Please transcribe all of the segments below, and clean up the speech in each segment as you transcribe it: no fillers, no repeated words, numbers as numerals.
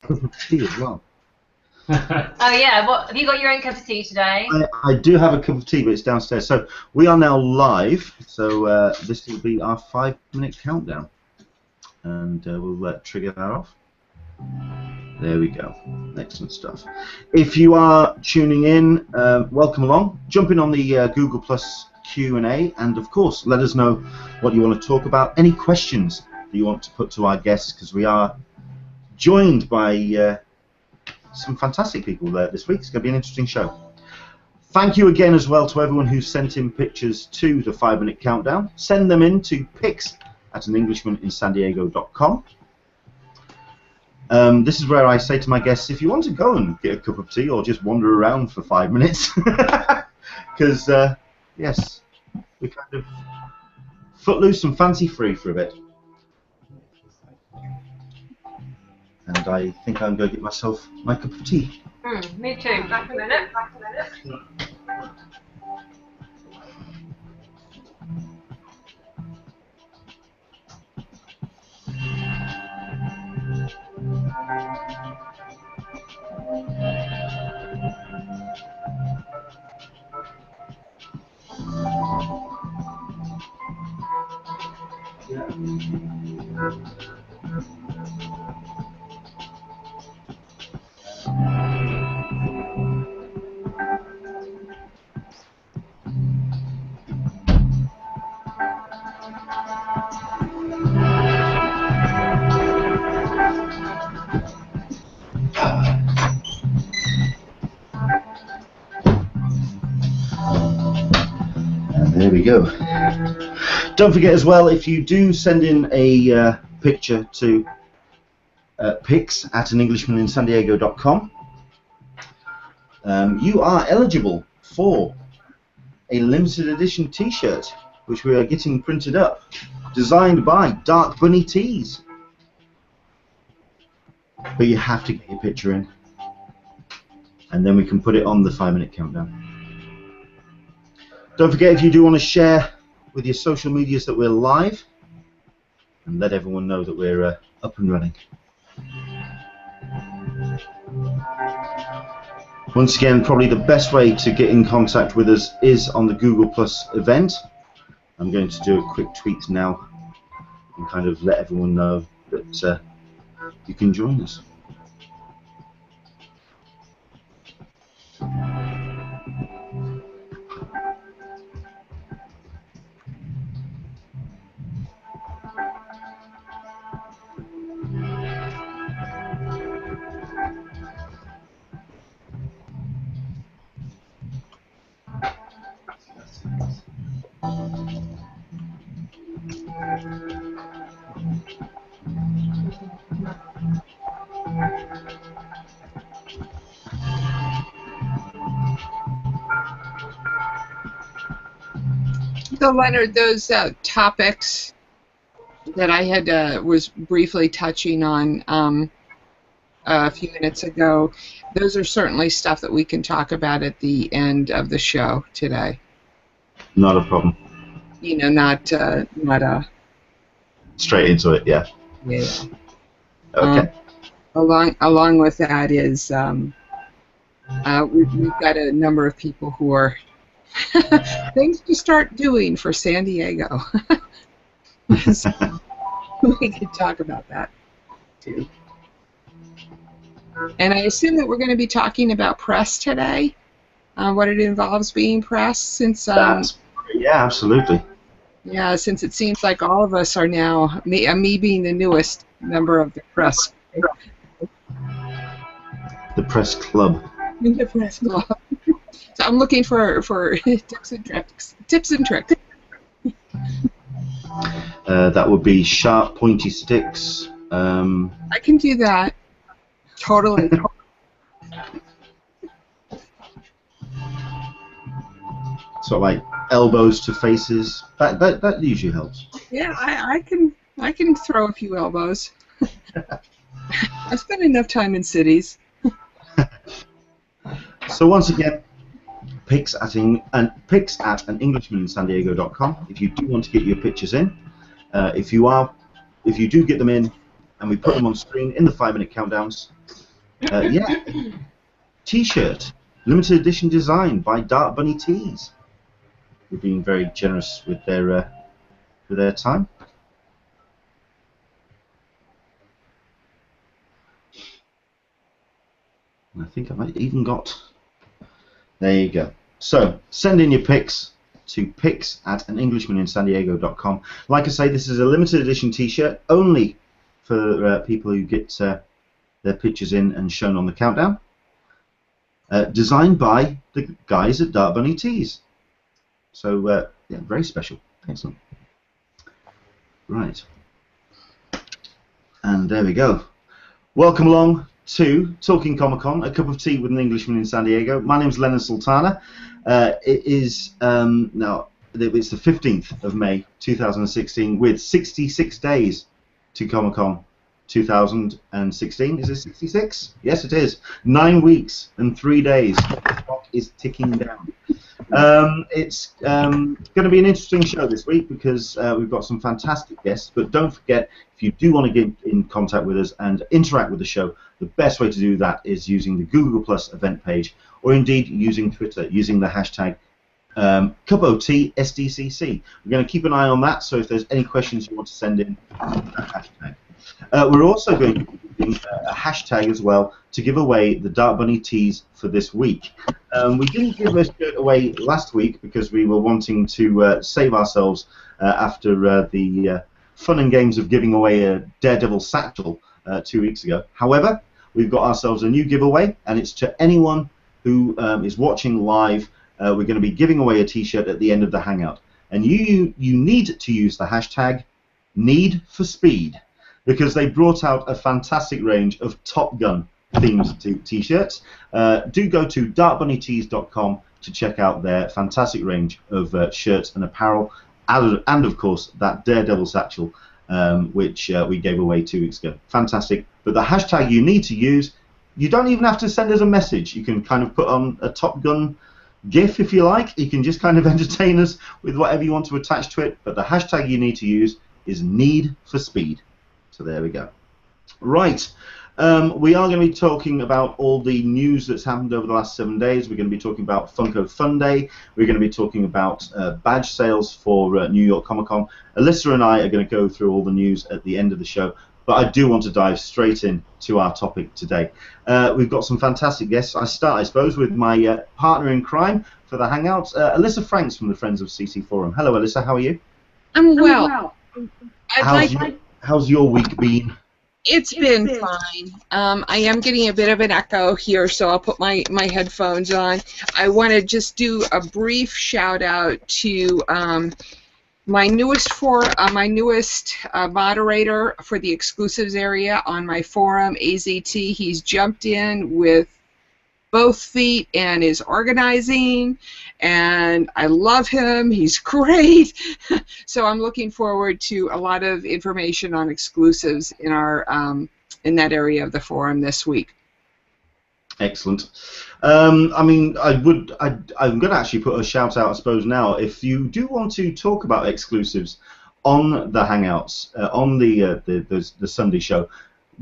cup of tea as well. Oh yeah, what have you got your own cup of tea today? I do have a cup of tea, but it's downstairs. So we are now live. So this will be our 5-minute countdown, and we'll trigger that off. There we go. Excellent stuff. If you are tuning in, welcome along. Jump in on the Google Plus Q&A, and of course, let us know what you want to talk about. Any questions that you want to put to our guests, because we are joined by some fantastic people there this week. It's going to be an interesting show. Thank you again as well to everyone who sent in pictures to the 5-minute countdown. Send them in to pics@anenglishmaninsandiego.com. This is where I say to my guests, if you want to go and get a cup of tea or just wander around for 5 minutes, because yes, we kind of footloose and fancy free for a bit. And I think I'm going to get myself my cup of tea. Me too. Back a minute. There we go. Don't forget as well, if you do send in a picture to pics@anenglishmaninsandiego.com, you are eligible for a limited edition t-shirt, which we are getting printed up, designed by Dark Bunny Tees. But you have to get your picture in, and then we can put it on the 5-minute countdown. Don't forget, if you do want to share with your social medias that we're live, and let everyone know that we're up and running. Once again, probably the best way to get in contact with us is on the Google Plus event. I'm going to do a quick tweet now and kind of let everyone know that you can join us. So Leonard, those topics that I had was briefly touching on a few minutes ago, those are certainly stuff that we can talk about at the end of the show today. Not a problem. You know, not straight into it, yeah. Yeah. Okay. Along with that is we've got a number of people who are things to start doing for San Diego. So we could talk about that too. And I assume that we're going to be talking about press today, what it involves being press, since yeah, absolutely. Yeah, since it seems like all of us are now, me being the newest member of the press. The press club. The press club. So I'm looking for tips and tricks. That would be sharp, pointy sticks. I can do that. Totally. Sort of like elbows to faces. That usually helps. Yeah, I can throw a few elbows. I spend enough time in cities. So once again, pics@anenglishmaninsandiego.com. If you do want to get your pictures in, if you do get them in, and we put them on screen in the 5-minute countdowns. Yeah, T-shirt, limited edition design by Dark Bunny Tees. We're being very generous with their time. I think I might even got. There you go. So send in your pics to pics@anenglishmaninsandiego.com. Like I say, this is a limited edition T-shirt only for people who get their pictures in and shown on the countdown. Designed by the guys at Dark Bunny Tees. So yeah, very special. Excellent. Right. And there we go. Welcome along to Talking Comic-Con, a cup of tea with an Englishman in San Diego. My name is Leonard Sultana. It is now it's the 15th of May 2016 with 66 days to Comic-Con 2016. Is it 66? Yes, it is. 9 weeks and 3 days. The clock is ticking down. It's going to be an interesting show this week because we've got some fantastic guests, but don't forget, if you do want to get in contact with us and interact with the show, the best way to do that is using the Google Plus event page, or indeed using Twitter, using the hashtag #CupOTSDCC. We're going to keep an eye on that, so if there's any questions you want to send in, that hashtag. We're also going to be using a hashtag as well to give away the Dark Bunny tees for this week. We didn't give a shirt away last week because we were wanting to save ourselves after the fun and games of giving away a Daredevil satchel 2 weeks ago. However, we've got ourselves a new giveaway, and it's to anyone who is watching live. We're going to be giving away a T-shirt at the end of the Hangout. And you need to use the hashtag #NeedForSpeed, because they brought out a fantastic range of Top Gun themed T-shirts. Do go to darkbunnytees.com to check out their fantastic range of shirts and apparel, and of course that Daredevil satchel, which we gave away 2 weeks ago. Fantastic. But the hashtag you need to use, you don't even have to send us a message. You can kind of put on a Top Gun GIF if you like. You can just kind of entertain us with whatever you want to attach to it. But the hashtag you need to use is #NeedForSpeed. So there we go. Right. We are going to be talking about all the news that's happened over the last 7 days. We're going to be talking about Funko Fun Day. We're going to be talking about badge sales for New York Comic Con. Alyssa and I are going to go through all the news at the end of the show, but I do want to dive straight in to our topic today. We've got some fantastic guests. I start, I suppose, with my partner in crime for the Hangouts, Alyssa Franks from the Friends of CC Forum. Hello, Alyssa. How are you? I'm well. How's your week been? It's been fine. I am getting a bit of an echo here, so I'll put my headphones on. I want to just do a brief shout out to my newest moderator for the exclusives area on my forum, AZT. He's jumped in with both feet and is organizing, and I love him. He's great. So I'm looking forward to a lot of information on exclusives in our in that area of the forum this week. Excellent. I mean, I'm going to actually put a shout out, I suppose, now. If you do want to talk about exclusives on the Hangouts, on the Sunday show,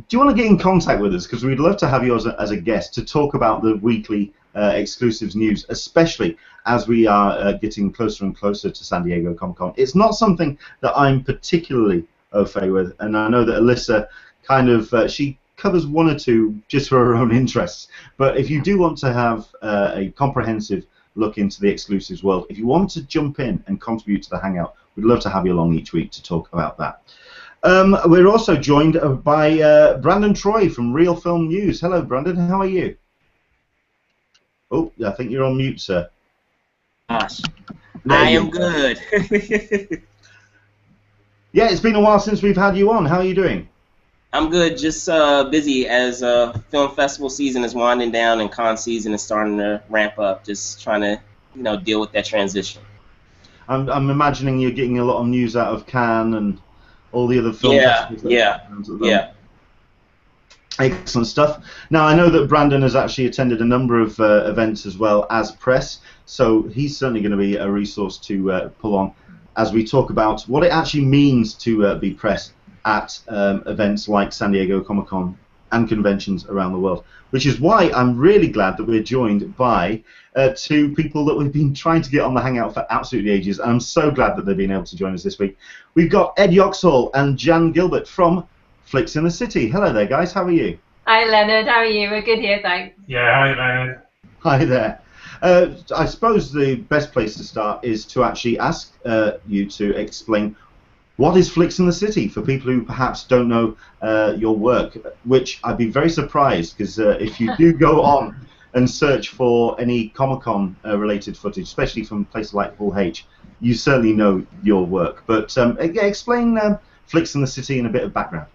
do you want to get in contact with us? Because we'd love to have you as a guest to talk about the weekly exclusives news, especially as we are getting closer and closer to San Diego Comic-Con. It's not something that I'm particularly au fait with, and I know that Alyssa kind of, she covers one or two just for her own interests. But if you do want to have a comprehensive look into the exclusives world, if you want to jump in and contribute to the Hangout, we'd love to have you along each week to talk about that. We're also joined by Brandon Troy from Real Film News. Hello, Brandon. How are you? Oh, I think you're on mute, sir. Gosh, I am good. Yeah, it's been a while since we've had you on. How are you doing? I'm good. Just busy as film festival season is winding down and con season is starting to ramp up. Just trying to, deal with that transition. I'm imagining you're getting a lot of news out of Cannes and all the other film festivals. Yeah. Excellent stuff. Now, I know that Brandon has actually attended a number of events as well as press, so he's certainly going to be a resource to pull on as we talk about what it actually means to be press at events like San Diego Comic-Con and conventions around the world, which is why I'm really glad that we're joined by two people that we've been trying to get on the Hangout for absolutely ages, and I'm so glad that they've been able to join us this week. We've got Ed Yoxall and Jan Gilbert from Flicks in the City. Hello there, guys. How are you? Hi, Leonard. How are you? We're good here, thanks. Yeah, hi, Leonard. Hi there. I suppose the best place to start is to actually ask you to explain what is Flicks in the City for people who perhaps don't know your work, which I'd be very surprised, because if you do go on and search for any Comic-Con related footage, especially from places like Bull H, you certainly know your work. But yeah, explain Flicks in the City in a bit of background.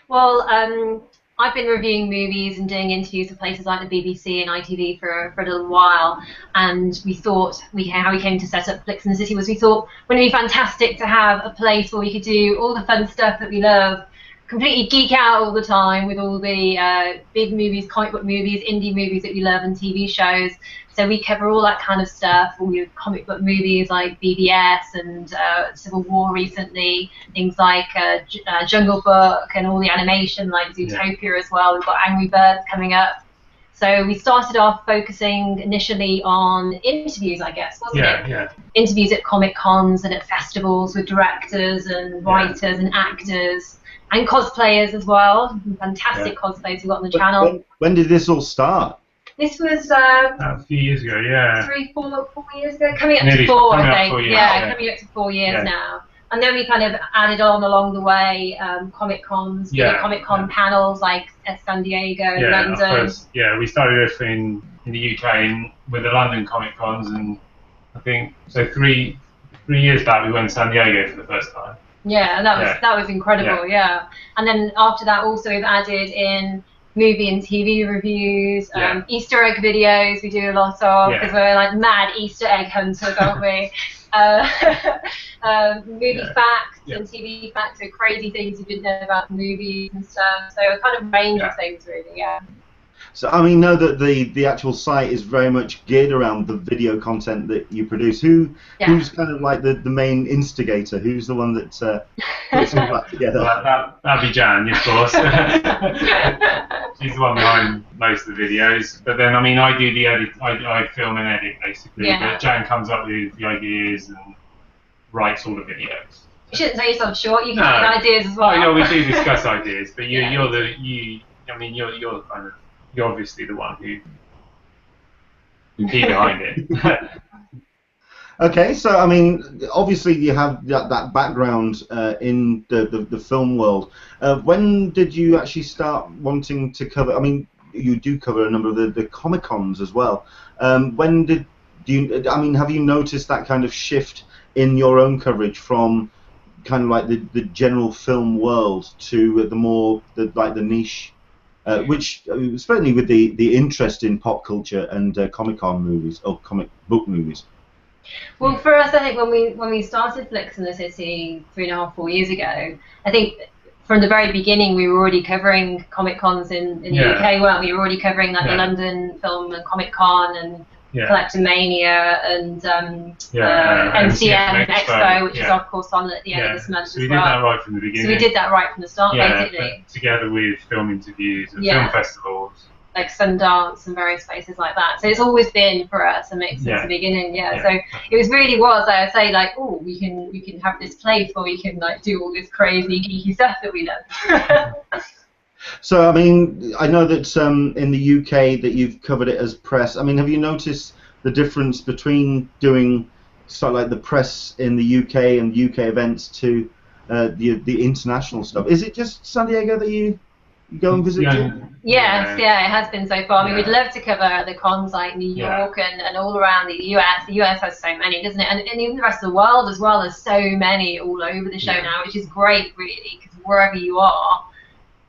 Well, I've been reviewing movies and doing interviews with places like the BBC and ITV for a little while, and we thought how we came to set up Flicks in the City was we thought wouldn't it be fantastic to have a place where we could do all the fun stuff that we love, completely geek out all the time with all the big movies, comic book movies, indie movies that we love, and TV shows. So we cover all that kind of stuff, all your comic book movies like BBS and Civil War recently, things like Jungle Book, and all the animation like Zootopia as well. We've got Angry Birds coming up. So we started off focusing initially on interviews, I guess, wasn't it? Yeah. Interviews at Comic-Cons and at festivals with directors and writers and actors and cosplayers as well. Fantastic cosplayers we got on the channel. When did this all start? This was a few years ago, yeah. 4 years ago, coming up to 4, I think. Coming up to 4 years now. And then we kind of added on along the way Comic-Cons, Comic-Con panels like San Diego, London. We started off in the UK with the London Comic-Cons, and I think so 3 years back we went to San Diego for the first time. Yeah, and that was incredible, And then after that also we've added in movie and TV reviews, Easter egg videos we do a lot of, because we're like mad Easter egg hunters, aren't we? Movie facts and TV facts, so crazy things you didn't know about movies and stuff. So a kind of range of things, really, So I mean, know that the actual site is very much geared around the video content that you produce. Who's kind of like the main instigator? Who's the one that puts all that together? Well, that'd be Jan, of course. She's the one behind most of the videos. But then, I mean, I do the edit. I film and edit basically. But Jan comes up with the ideas and writes all the videos. You shouldn't say yourself short. You can have ideas as well. Oh, no, we do discuss ideas, but you're obviously the one who keep behind it. Okay, so I mean, obviously you have that background in the film world. When did you actually start wanting to cover? I mean, you do cover a number of the Comic-Cons as well. When did you? I mean, have you noticed that kind of shift in your own coverage from kind of like the general film world to the niche? Which certainly with the interest in pop culture and Comic-Con movies or comic book movies. Well, for us, I think when we started Flicks in the City 3.5-4 years ago, I think from the very beginning we were already covering Comic-Cons in the UK, weren't we? We were already covering like the London Film and Comic-Con and Collectomania and MCM Expo, which is of course on at the end of this month as well. So we did that right from the beginning. So we did that right from the start, basically. Together with film interviews and film festivals. Like Sundance and various places like that. So it's always been for us a mix since the beginning, So it really was, like I say, like, oh, we can have this place where we can like do all this crazy geeky stuff that we love. So I mean, I know that in the UK that you've covered it as press. I mean, have you noticed the difference between doing sort of like the press in the UK and UK events to the international stuff? Is it just San Diego that you go and visit? Yes, it has been so far. I mean, we'd love to cover the cons like New York and all around the US. The US has so many, doesn't it? And even the rest of the world as well. There's so many all over the show now, which is great, really, because wherever you are,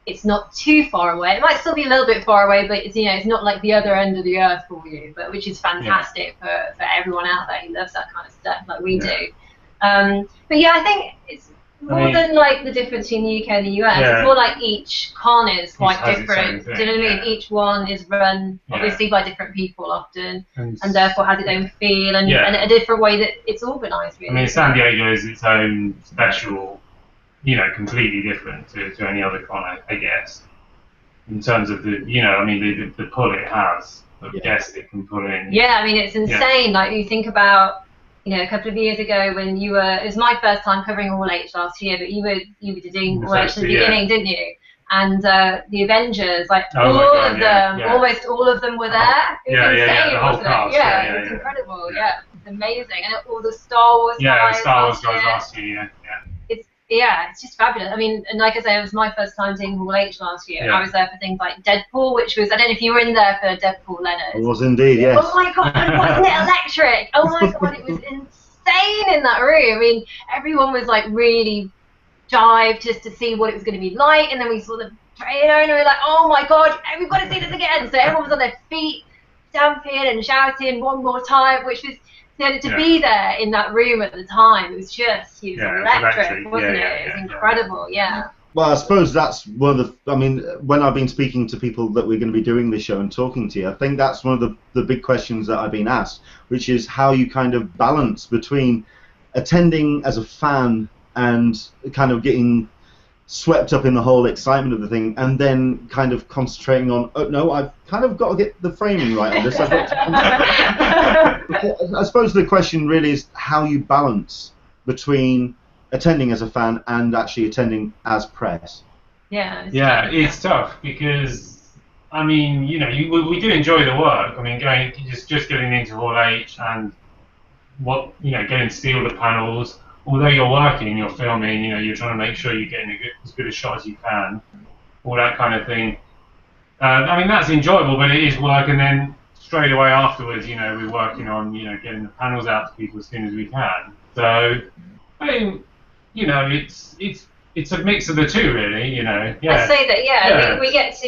it's not too far away. It might still be a little bit far away, but it's not like the other end of the earth for you. But which is fantastic for everyone out there who loves that kind of stuff, like we do. But I think it's more than like the difference between the UK and the US. It's more like each con is quite different. Do you know what I mean? Each one is run obviously by different people often, and therefore has its own feel and a different way that it's organised. Really. I mean, San Diego is its own special completely different to any other con, I guess, in terms of the the pull it has, the guests it can pull in. Yeah, I mean it's insane. Like you think about a couple of years ago when it was my first time covering All H last year, but you were doing All H at the beginning, didn't you? And the Avengers, like almost all of them were there. It was insane, the whole wasn't cast. it? Yeah, it was incredible. Yeah, it's amazing. And all the Star Wars guys. The Star Wars guys last year. It's just fabulous. I mean, and like I say, it was my first time doing Hall H last year. I was there for things like Deadpool, which was, I don't know if you were in there for Deadpool, Leonard. I was indeed, yes. Oh my god, wasn't it electric? Oh my god, it was insane in that room. I mean, everyone was like really dived just to see what it was going to be like, and then we saw the trailer and we were like, oh my god, we've got to see this again. So everyone was on their feet, stamping and shouting one more time, which was, to be there in that room at the time, it was electric, wasn't it? It was incredible, Well, I suppose that's one of the, when I've been speaking to people that we're going to be doing this show and talking to you, I think that's one of the big questions that I've been asked, which is how you kind of balance between attending as a fan and kind of getting swept up in the whole excitement of the thing, and then kind of concentrating on, oh no, I've kind of got to get the framing right on this. I've got to I suppose the question really is how you balance between attending as a fan and actually attending as press. Yeah, it's tough because we do enjoy the work. I mean, just getting into Hall H and getting to see all the panels. Although you're working, you're filming, you're trying to make sure you're getting as good a shot as you can, all that kind of thing. That's enjoyable, but it is work, and then straight away afterwards, we're working on, getting the panels out to people as soon as we can. So, it's a mix of the two, really, I'd say that, we get to,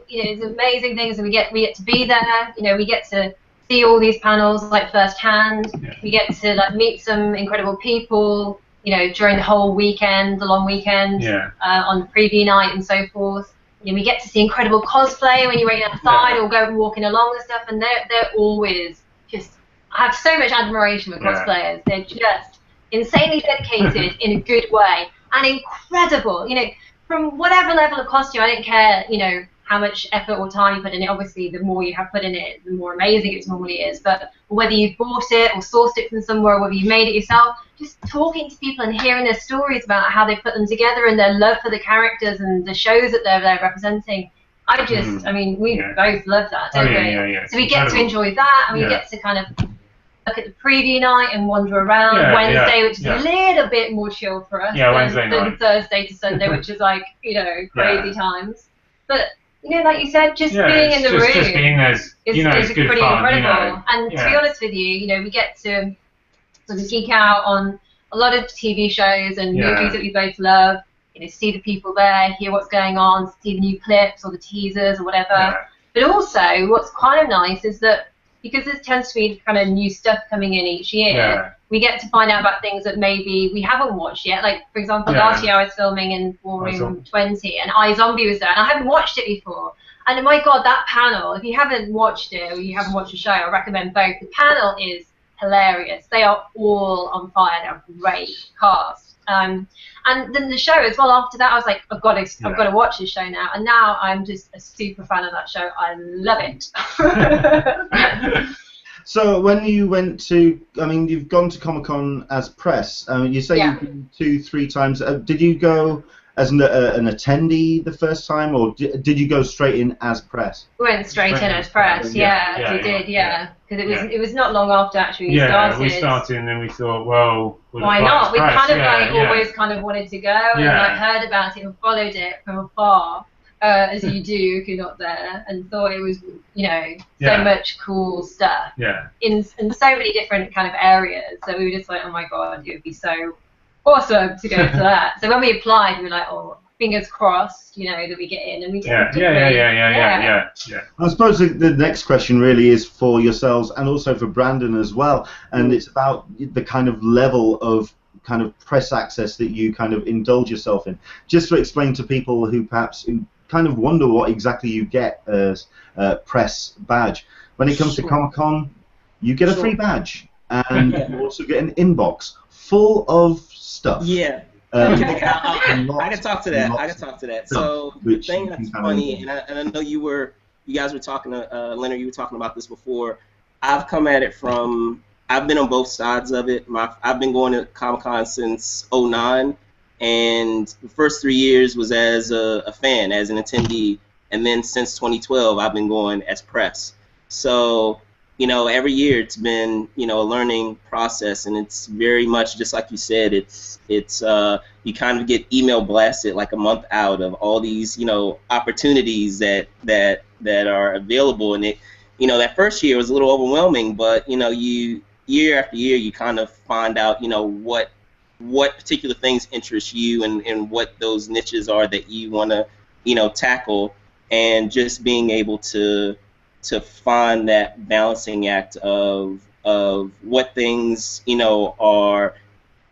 it's amazing things, and we get to be there, we get to see all these panels like firsthand. We get to meet some incredible people, during the whole weekend, the long weekend, on the preview night and so forth. We get to see incredible cosplay when you're waiting outside or go walking along and stuff, and they're always just, I have so much admiration for cosplayers. They're just insanely dedicated in a good way and incredible. From whatever level of costume, I don't care, how much effort or time you put in it. Obviously, the more you have put in it, the more amazing it normally is. But whether you've bought it or sourced it from somewhere, or whether you made it yourself, just talking to people and hearing their stories about how they put them together and their love for the characters and the shows that they're representing. We both love that, don't we? So we get to enjoy that, and we get to kind of look at the preview night and wander around Wednesday, which is a little bit more chill for us than Thursday to Sunday, which is like, crazy times. But like you said, just being in the room just being there is pretty fun, incredible. And to be honest with you, we get to sort of geek out on a lot of TV shows and movies that we both love. See the people there, hear what's going on, see the new clips or the teasers or whatever. But also, what's kind of nice is that because there tends to be kind of new stuff coming in each year, we get to find out about things that maybe we haven't watched yet. Like, for example, last year I was filming in Ballroom 20, and iZombie was there, and I hadn't watched it before. And my God, that panel, if you haven't watched it or you haven't watched the show, I recommend both. The panel is hilarious. They are all on fire. They're a great cast. And then the show as well, after that, I was like, I've got to watch this show now. And now I'm just a super fan of that show. I love it. So when you went to, you've gone to Comic-Con as press. You say you've been 2-3 times. Did you go as an attendee the first time, or did you go straight in as press? We went straight in as press. We did. Because it was not long after actually we started. We started, and then we thought, well, why not? We kind of always kind of wanted to go and heard about it and followed it from afar. As you do if you're not there, and thought it was, so much cool stuff in so many different kind of areas. So we were just like, oh my God, it would be so awesome to go to that. So when we applied, we were like, oh, fingers crossed, that we get in, and we did. Yeah. I suppose the next question really is for yourselves and also for Brandon as well, and it's about the kind of level of kind of press access that you kind of indulge yourself in. Just to explain to people who perhaps kind of wonder what exactly you get as a press badge. When it comes to Comic-Con, you get a free badge, and you also get an inbox full of stuff. I can talk to that. So the thing that's funny, and I know you guys were talking, Leonard, you were talking about this before. I've come at it from, I've been on both sides of it. I've been going to Comic-Con since '09, and the first 3 years was as a fan, as an attendee, and then since 2012, I've been going as press. So, every year it's been, a learning process, and it's very much just like you said. It's you kind of get email blasted like a month out of all these, opportunities that are available, and it, that first year was a little overwhelming, but you year after year you kind of find out, what particular things interest you and what those niches are that you want to, tackle, and just being able to find that balancing act of what things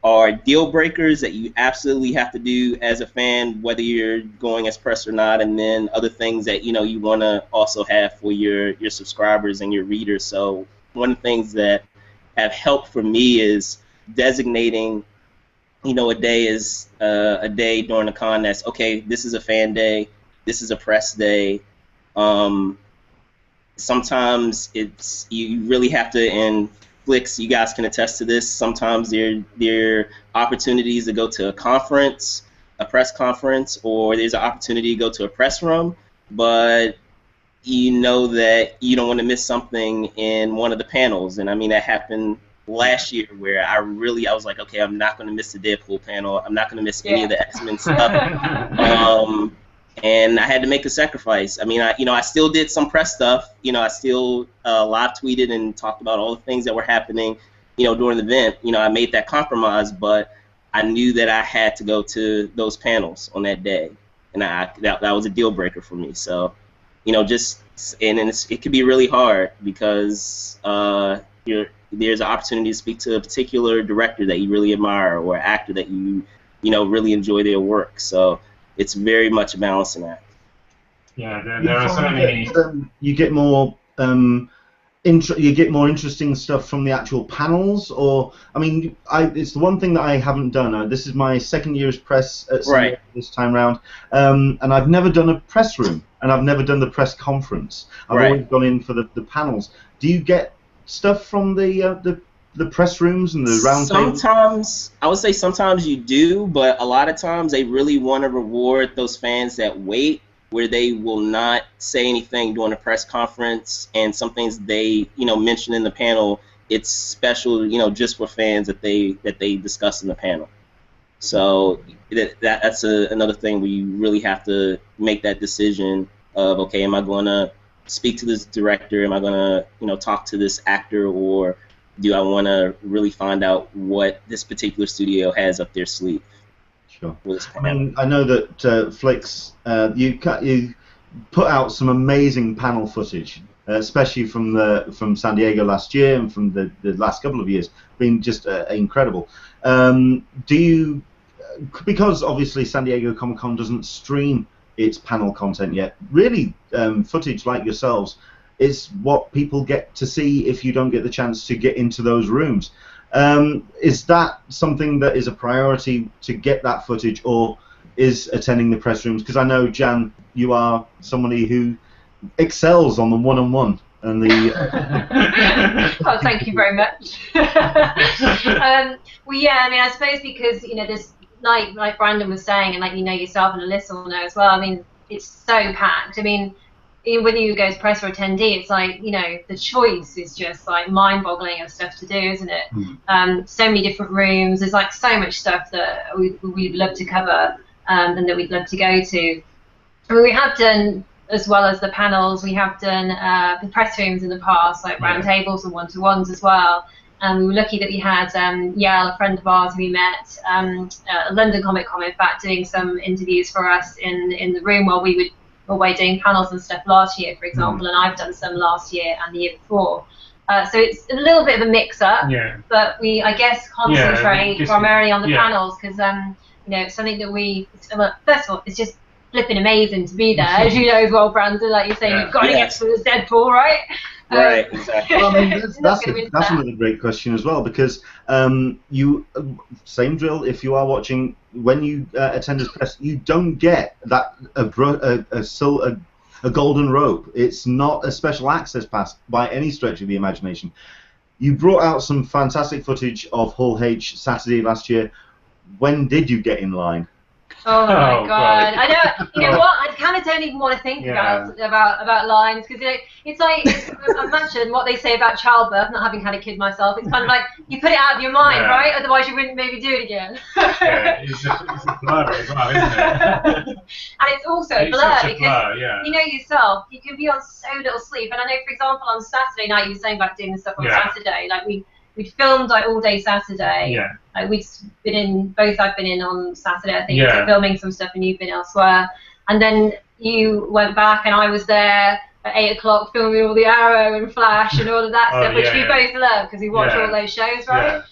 are deal breakers that you absolutely have to do as a fan, whether you're going as press or not, and then other things that you want to also have for your subscribers and your readers. So one of the things that have helped for me is designating a day is a day during a con that's okay. This is a fan day. This is a press day. Sometimes it's, you really have to, and Flix, you guys can attest to this, sometimes there are opportunities to go to a conference, a press conference, or there's an opportunity to go to a press room, but that you don't want to miss something in one of the panels. And I mean, that happened last year where I was like, okay, I'm not going to miss the Deadpool panel. I'm not going to miss any of the X-Men stuff. And I had to make a sacrifice. I mean, I still did some press stuff. I still live tweeted and talked about all the things that were happening, during the event. I made that compromise, but I knew that I had to go to those panels on that day, and that was a deal breaker for me. So, it could be really hard because there's an opportunity to speak to a particular director that you really admire, or an actor that you really enjoy their work. So it's very much a balancing act. Yeah, there are certainly. You get more interesting stuff from the actual panels, or I mean, it's the one thing that I haven't done. This is my second year as press at San this time round, and I've never done a press room, and I've never done the press conference. I've always gone in for the panels. Do you get stuff from the press rooms and the round tables? Sometimes, I would say sometimes you do, but a lot of times they really want to reward those fans that wait, where they will not say anything during a press conference, and some things they mention in the panel, it's special just for fans that they discuss in the panel. So that's another thing where you really have to make that decision of, okay, am I going to speak to this director? Am I going to talk to this actor, or do I want to really find out what this particular studio has up their sleeve? Sure. I mean, I know that Flix, you put out some amazing panel footage, especially from San Diego last year and from the last couple of years, been just incredible. Do you, because obviously San Diego Comic-Con doesn't stream its panel content yet, really footage like yourselves is what people get to see if you don't get the chance to get into those rooms. Is that something that is a priority to get that footage, or is attending the press rooms? Because I know, Jan, you are somebody who excels on the one-on-one and the. Oh, thank you very much. Well, yeah, I mean, I suppose because there's like Brandon was saying, and like yourself and Alyssa will know as well. I mean, it's so packed. I mean, whether you go as press or attendee, it's like, the choice is just like mind-boggling of stuff to do, isn't it? So many different rooms. There's like so much stuff that we'd love to cover and that we'd love to go to. I mean, we have done, as well as the panels, we have done the press rooms in the past, like round tables and one-to-ones as well. And we were lucky that we had Yael, a friend of ours who we met at London Comic-Con, in fact, doing some interviews for us in the room while we would away doing panels and stuff last year, for example, and I've done some last year and the year before. So it's a little bit of a mix-up, but we, I guess, concentrate primarily on the panels because, it's something that first of all, it's just flipping amazing to be there, as you know as well, Brandon, like you're saying, you've got to get through this Deadpool, right? Right, exactly. Well, I mean, that's another great question as well, because you same drill. If you are watching, when you attend as press, you don't get that a golden rope. It's not a special access pass by any stretch of the imagination. You brought out some fantastic footage of Hull H Saturday last year. When did you get in line? Oh my God! I know. You know what? I kind of don't even want to think about lines, because it's like imagine what they say about childbirth. Not having had a kid myself, it's kind of like you put it out of your mind, right? Otherwise, you wouldn't maybe do it again. It's a blur as well, isn't it? And it's also a blur because you know yourself, you can be on so little sleep. And I know, for example, on Saturday night, you were saying about doing the stuff on Saturday, like we'd filmed like all day Saturday. Yeah. Like I've been in on Saturday, I think, filming some stuff, and you've been elsewhere. And then you went back, and I was there at 8 o'clock filming all the Arrow and Flash and all of that stuff, which we both love because we watch all those shows, right? Yeah.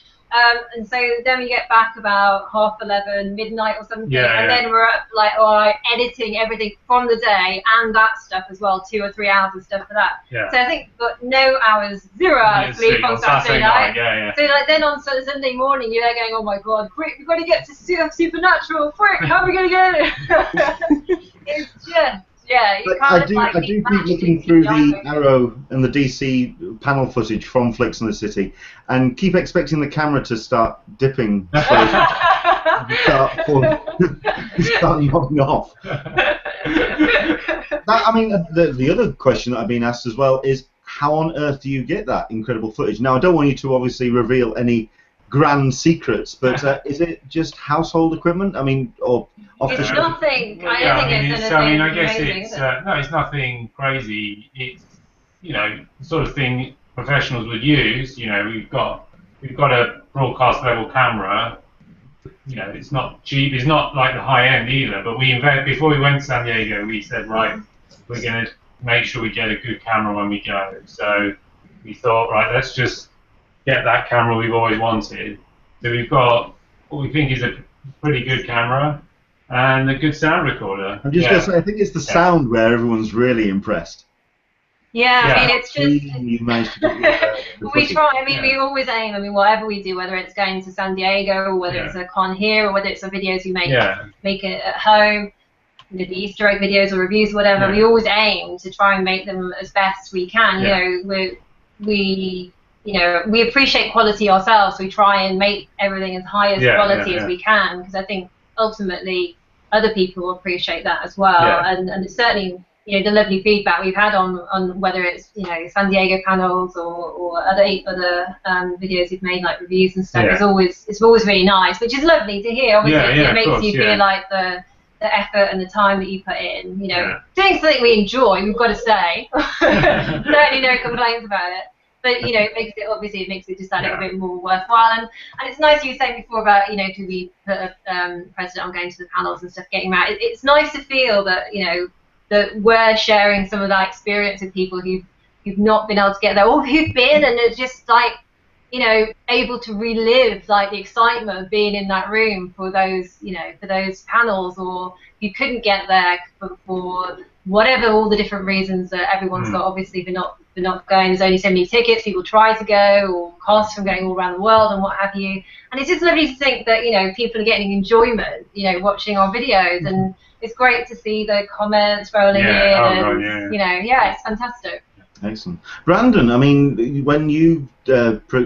And so then we get back about 11:30, midnight or something, and then we're up like editing everything from the day and that stuff as well, 2 or 3 hours of stuff for that. Yeah. So I think got no hours, 0 hours sleep on Saturday night. So like then on Sunday morning you're there going, oh my God, quick, we've got to get to Supernatural, quick, how are we going to get it? It's just. Yeah, I do keep looking through the Arrow and the DC panel footage from Flicks in the City, and keep expecting the camera to start dipping, start nodding off. I mean, the other question that I've been asked as well is, how on earth do you get that incredible footage? Now, I don't want you to obviously reveal any grand secrets, but is it just household equipment? I mean, or it's nothing. I don't think it's anything. I mean, I guess it's no, it's nothing crazy. It's the sort of thing professionals would use. We've got a broadcast level camera. It's not cheap. It's not like the high end either. But before we went to San Diego, we said, right, we're going to make sure we get a good camera when we go. So we thought, right, let's just get that camera we've always wanted. So we've got what we think is a pretty good camera and a good sound recorder. I'm just going to say, I think it's the sound where everyone's really impressed. Yeah, I mean, it's just you managed to get we try. I mean, we always aim. I mean, whatever we do, whether it's going to San Diego or whether it's a con here or whether it's the videos we make it at home, the Easter egg videos or reviews, whatever. We always aim to try and make them as best we can. We appreciate quality ourselves. We try and make everything as high as quality as we can, because I think ultimately other people appreciate that as well. And it's certainly the lovely feedback we've had on whether it's San Diego panels or other videos we've made, like reviews and stuff. It's always really nice, which is lovely to hear. Obviously, it makes you feel like the effort and the time that you put in. Doing something we enjoy, we've got to say. Certainly no complaints about it. But it makes it just a little bit more worthwhile, and it's nice you were saying before about do we put a president on going to the panels and stuff, getting out. It's nice to feel that that we're sharing some of that experience with people who've not been able to get there, or who've been and are just like able to relive like the excitement of being in that room for those for those panels, or you couldn't get there for whatever all the different reasons that everyone's got. Obviously, they're not going. There's only so many tickets. People try to go, or costs from going all around the world and what have you. And it's just lovely to think that people are getting enjoyment, watching our videos, and it's great to see the comments rolling in. It's fantastic. Excellent. Brandon, I mean, when you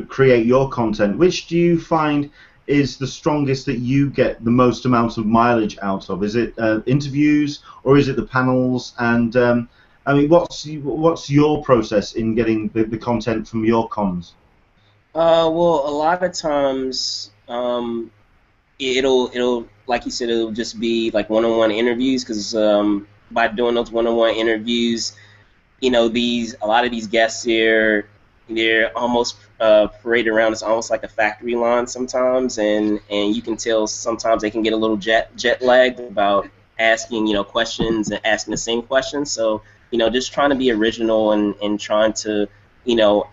create your content, which do you find is the strongest that you get the most amount of mileage out of? Is it interviews, or is it the panels? And I mean, what's your process in getting the content from your cons? Well, a lot of times it'll like you said, it'll just be like one-on-one interviews, because by doing those one-on-one interviews, a lot of these guests here, they're almost paraded around. It's almost like a factory line sometimes, and you can tell sometimes they can get a little jet lagged about asking questions and asking the same questions. So just trying to be original and trying to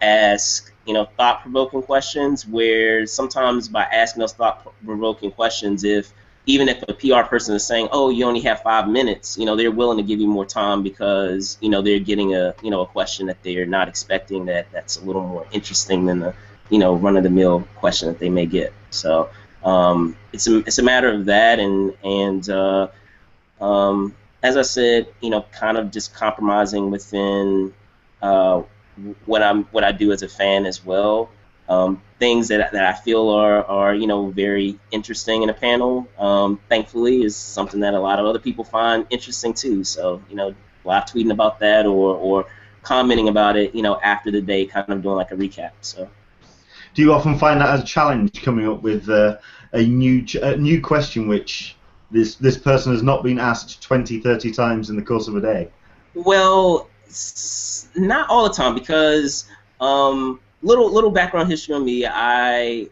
ask thought-provoking questions, where sometimes by asking those thought-provoking questions, if even if a PR person is saying, "Oh, you only have 5 minutes," they're willing to give you more time because they're getting a a question that they're not expecting that's a little more interesting than the run-of-the-mill question that they may get. So it's a matter of that, and as I said, kind of just compromising within what I do as a fan as well. Things that I feel are very interesting in a panel, thankfully, is something that a lot of other people find interesting too. So live tweeting about that or commenting about it after the day, kind of doing like a recap. So do you often find that as a challenge, coming up with a new question which this person has not been asked 20-30 times in the course of a day? Well, not all the time, because little background history on me. I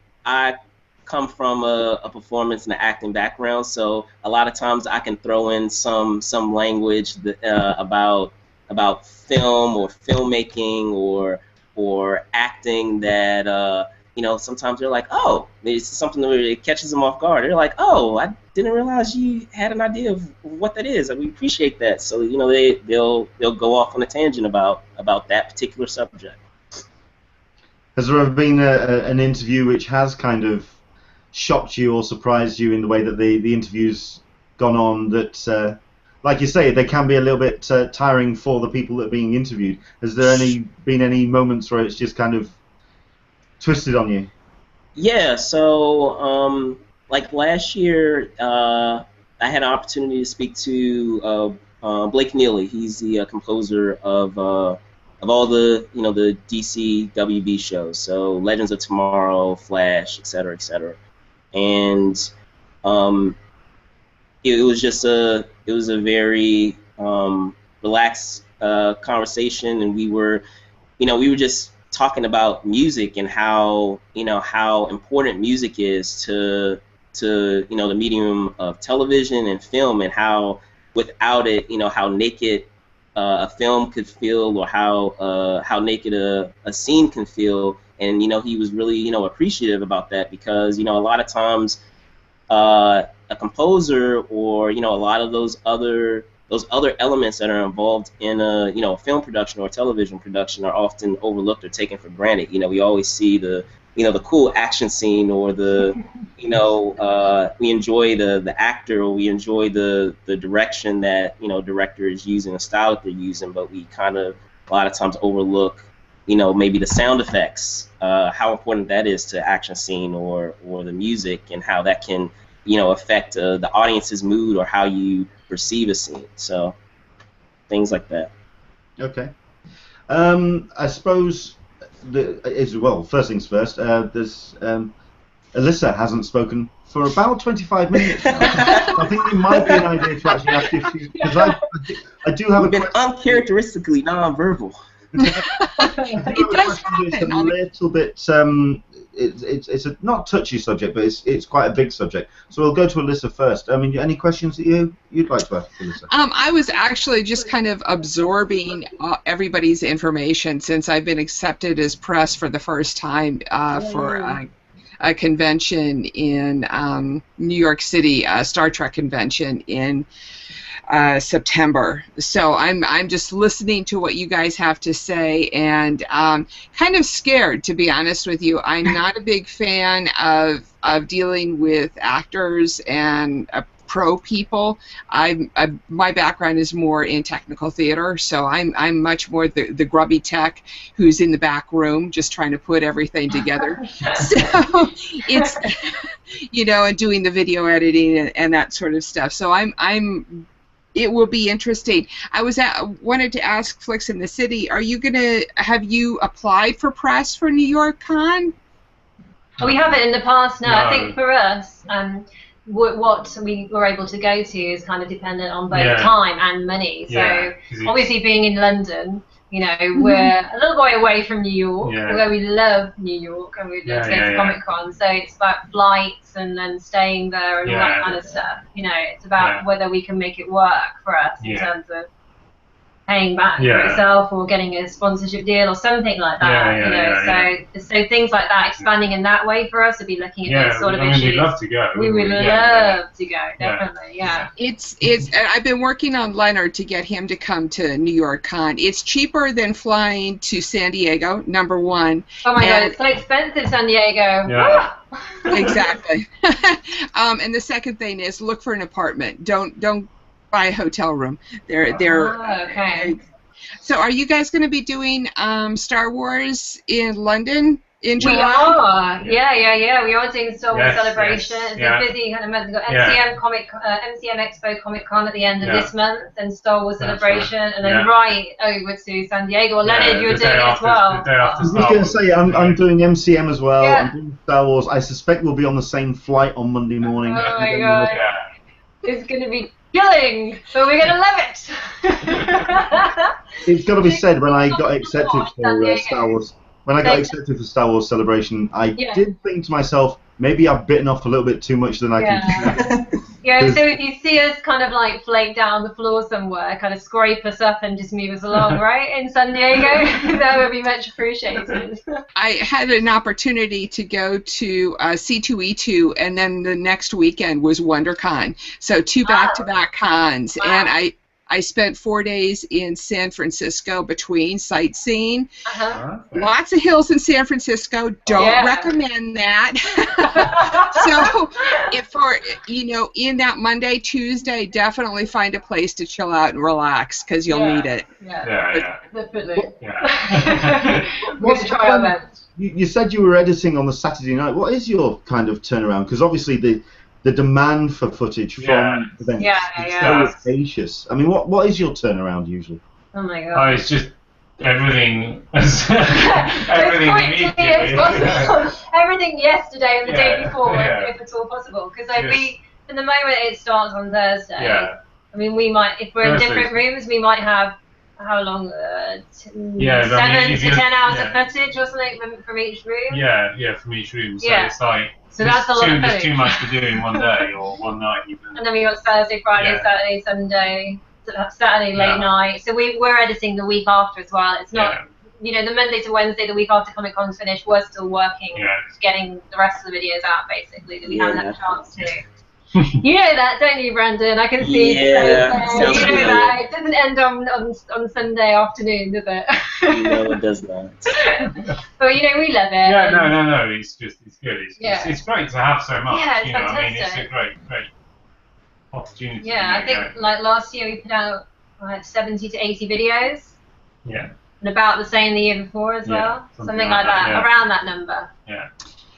come from a performance and an acting background, so a lot of times I can throw in some language about film or filmmaking or acting that sometimes they're like, oh, it's something that it catches them off guard. They're like, oh, I didn't realize you had an idea of what that is. We appreciate that. So they'll go off on a tangent about that particular subject. Has there ever been an interview which has kind of shocked you or surprised you in the way that the interview's gone on, that, like you say, they can be a little bit tiring for the people that are being interviewed? Has there been any moments where it's just kind of twisted on you? Yeah, so like last year, I had an opportunity to speak to Blake Neely. He's the composer of all the the DC WB shows, so Legends of Tomorrow, Flash, etc., etc. And it was a very relaxed conversation, and we were just talking about music and how how important music is to the medium of television and film, and how without it how naked a film could feel, or how naked a scene can feel. And he was really appreciative about that, because a lot of times a composer or a lot of those other elements that are involved in a film production or a television production are often overlooked or taken for granted. We always see the the cool action scene, or the we enjoy the actor, or we enjoy the direction that director is using, the style that they're using, but we kind of a lot of times overlook maybe the sound effects, how important that is to action scene, or the music, and how that can affect the audience's mood or how you perceive a scene. So things like that. Okay. I suppose first things first, there's Alyssa hasn't spoken for about 25 minutes now. I think it might be an idea to actually ask if you, because I do have a question. Uncharacteristically non-verbal. It does happen. It's a little bit. It's a not touchy subject, but it's quite a big subject. So we'll go to Alyssa first. I mean, any questions that you'd like to ask Alyssa? I was actually just kind of absorbing everybody's information, since I've been accepted as press for the first time for a convention in New York City, a Star Trek convention in September. So I'm just listening to what you guys have to say, and kind of scared, to be honest with you. I'm not a big fan of dealing with actors and pro people. My background is more in technical theater, so I'm much more the grubby tech who's in the back room just trying to put everything together. So it's and doing the video editing and that sort of stuff. So it will be interesting. Wanted to ask Flicks in the City, have you applied for press for New York Con? We haven't in the past, no. I think for us, what we were able to go to is kind of dependent on both time and money. So obviously being in London, we're a little way away from New York, although we love New York and we'd love to go to Comic-Con. So it's about flights and then staying there and all that kind of stuff. It's about whether we can make it work for us in terms of paying back for itself or getting a sponsorship deal or something like that. So things like that, expanding in that way for us to be looking at those sort of issues. We'd love to go. We would love to go, definitely. It's I've been working on Leonard to get him to come to New York Con. It's cheaper than flying to San Diego, number one. Oh my God, it's so expensive, San Diego. Yeah. Exactly. And the second thing is look for an apartment. Don't buy a hotel room. They're okay. So are you guys going to be doing Star Wars in London in July? We are. Yeah. We are doing Star Wars Celebration. Yes, It's a busy kind of month. We've got MCM Expo Comic-Con at the end of this month, and Star Wars Celebration, and then right over to San Diego. Well, Leonard, you're doing it as well. The day after I was going to say, I'm doing MCM as well. I'm doing Star Wars. I suspect we'll be on the same flight on Monday morning. Oh my God. It's going to be killing, but we're going to love it. It's got to be said, when I got accepted for Star Wars, when I got accepted for Star Wars Celebration, I did think to myself, maybe I've bitten off a little bit too much than I can chew. So if you see us kind of like flake down the floor somewhere, kind of scrape us up and just move us along, right, in San Diego, that would be much appreciated. I had an opportunity to go to C2E2, and then the next weekend was WonderCon. So 2 back-to-back cons, and I spent 4 days in San Francisco between sightseeing. Lots of hills in San Francisco. Don't recommend that. So, in that Monday, Tuesday, definitely find a place to chill out and relax because you'll need it. Definitely. We're going to try our best. You said you were editing on the Saturday night. What is your kind of turnaround? Because obviously the demand for footage from events is so rapacious. I mean, what is your turnaround usually? Oh my God. Oh, it's just everything. Everything immediately. Everything yesterday and the day before, if at all possible. Because from the moment it starts on Thursday, I mean, we might, if we're in different rooms, we might have how long? 7 to 10 hours of footage or something from each room. Yeah, from each room. So it's like. So that's a lot of There's too much to do in one day or one night even. And then we got Thursday, Friday, Saturday, Sunday, Saturday late night. So we're editing the week after as well. It's not, the Monday to Wednesday, the week after Comic-Con's finished, we're still working, getting the rest of the videos out basically that we haven't had a chance to. You know that, don't you, Brandon? I can see. You know that. It doesn't end on Sunday afternoon, does it? No, it does not. But we love it. Yeah, no. It's good. It's great to have so much. Yeah, it's fantastic. I mean, it's a great opportunity. Yeah, I think like last year we put out 70 to 80 videos. Yeah. And about the same the year before as well. Something like that. Around that number. Yeah.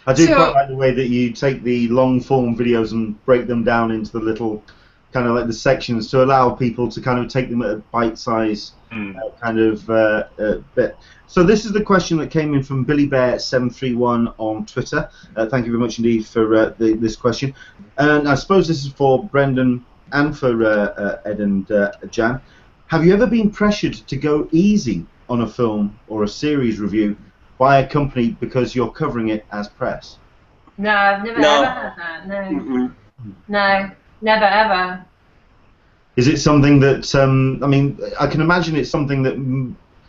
I do quite like the way that you take the long-form videos and break them down into the little, kind of like the sections to allow people to kind of take them at a bite-size kind of bit. So this is the question that came in from Billy Bear 731 on Twitter. Thank you very much indeed for this question. And I suppose this is for Brendan and for Ed and Jan. Have you ever been pressured to go easy on a film or a series review by a company because you're covering it as press? No, I've never ever had that. No. No, never ever. Is it something that I mean, I can imagine it's something that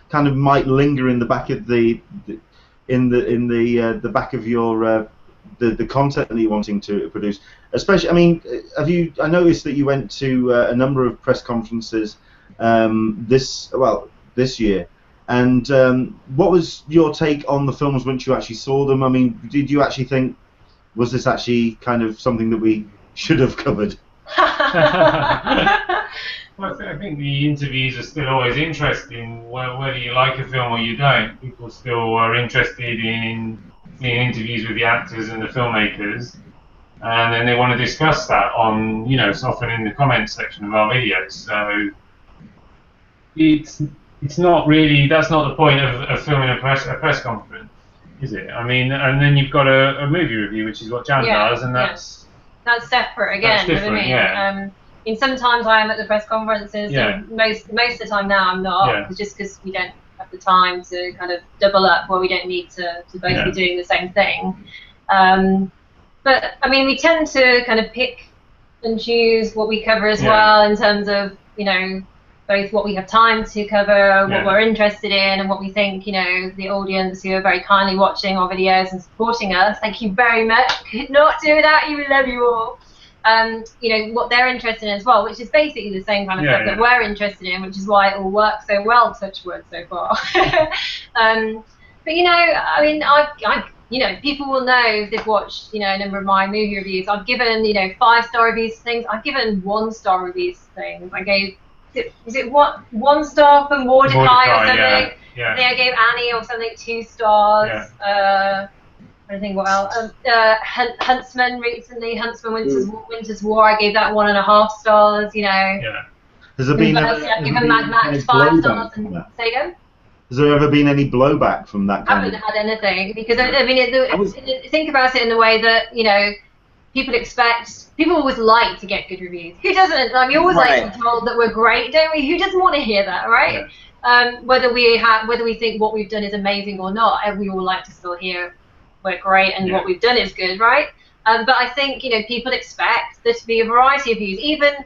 kind of might linger in the back of the back of your the content that you're wanting to produce. Especially, I mean, I noticed that you went to a number of press conferences this year. And what was your take on the films once you actually saw them? I mean, did you actually think, was this actually kind of something that we should have covered? Well, I think the interviews are still always interesting, whether you like a film or you don't. People still are interested in seeing interviews with the actors and the filmmakers, and then they want to discuss that on, it's often in the comments section of our videos. So it's not really, that's not the point of filming a press conference, is it? I mean, and then you've got a movie review, which is what Jan does, and that's separate again. That's different, I mean, sometimes I am at the press conferences, and most of the time now I'm not, just because we don't have the time to kind of double up, where we don't need to both be doing the same thing. But I mean, we tend to kind of pick and choose what we cover as well, in terms of both what we have time to cover, what we're interested in, and what we think, you know, the audience who are very kindly watching our videos and supporting us. Thank you very much. Could not do without you. We love you all. You know, what they're interested in as well, which is basically the same kind of stuff that we're interested in, which is why it all works so well, touch wood, so far. But, you know, I mean, you know, people will know if they've watched, you know, a number of my movie reviews. I've given, you know, 5-star reviews to things. I've given 1-star reviews to things. I gave, is it what, 1 star for Mordecai or something? Yeah. I think I gave Annie or something 2 stars. I think what else? Huntsman recently, Huntsman Winter's War. I gave that 1.5 stars. You know. Yeah. Has there been? I've given Mad Max 5 stars. And say again. Has there ever been any blowback from that kind I haven't had anything, because I mean, think about it in the way that, you know, people always like to get good reviews. Who doesn't? We always like to be told that we're great, don't we? Who doesn't want to hear that, right? Yeah. Whether we think what we've done is amazing or not, we all like to still hear we're great and what we've done is good, right? But I think, you know, people expect there to be a variety of views. Even,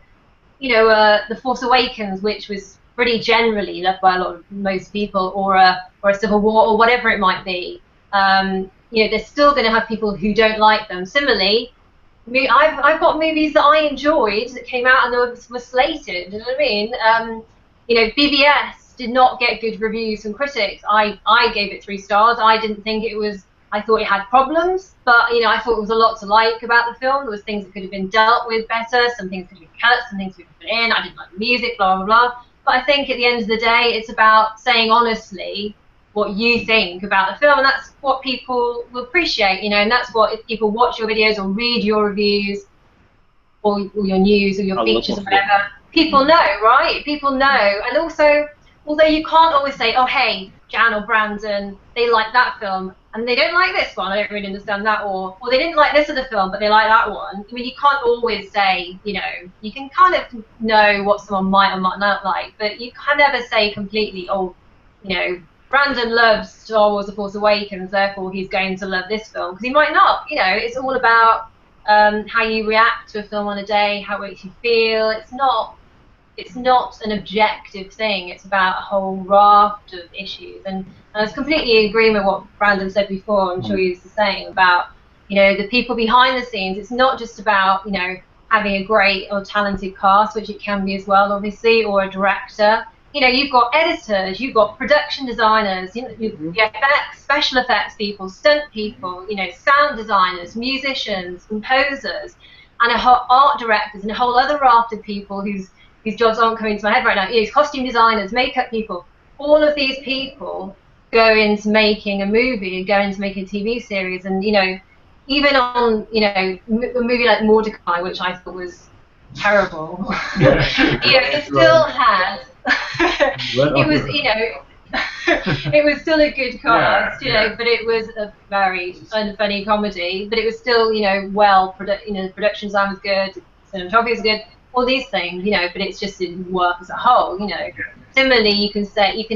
you know, The Force Awakens, which was pretty generally loved by most people, or a Civil War, or whatever it might be. You know, they're still going to have people who don't like them. Similarly, I've got movies that I enjoyed that came out and were slated. You know what I mean? You know, BBS did not get good reviews from critics. I gave it 3 stars. I didn't think it was. I thought it had problems, but, you know, I thought there was a lot to like about the film. There was things that could have been dealt with better. Some things could have been cut. Some things could have been put in. I didn't like the music. Blah blah blah. But I think at the end of the day, it's about saying honestly what you think about the film, and that's what people will appreciate, you know, and that's what, if people watch your videos or read your reviews or your news or your features or whatever, people know, right? People know. And also, although you can't always say, oh, hey, Jan or Brandon, they like that film, and they don't like this one, I don't really understand that, or they didn't like this other film, but they like that one. I mean, you can't always say, you know, you can kind of know what someone might or might not like, but you can never say completely, oh, you know, Brandon loves Star Wars: The Force Awakens, therefore he's going to love this film, because he might not. You know, it's all about how you react to a film on a day, how it makes you feel. It's not an objective thing. It's about a whole raft of issues. And I was completely in agreement with what Brandon said before. I'm sure he was the same about, you know, the people behind the scenes. It's not just about, you know, having a great or talented cast, which it can be as well, obviously, or a director. You know, you've got editors, you've got production designers, you know, special effects people, stunt people, you know, sound designers, musicians, composers, and art directors, and a whole other raft of people whose jobs aren't coming to my head right now. You know, costume designers, makeup people. All of these people go into making a movie, go into making a TV series, and, you know, even on, you know, a movie like Mordecai, which I thought was terrible, you know, it still had. It was, you know, it was still a good cast, you know, but it was a very unfunny comedy. But it was still, you know, you know, the production design was good, cinematography was good, all these things, you know. But it's just didn't work as a whole, you know. Similarly, you can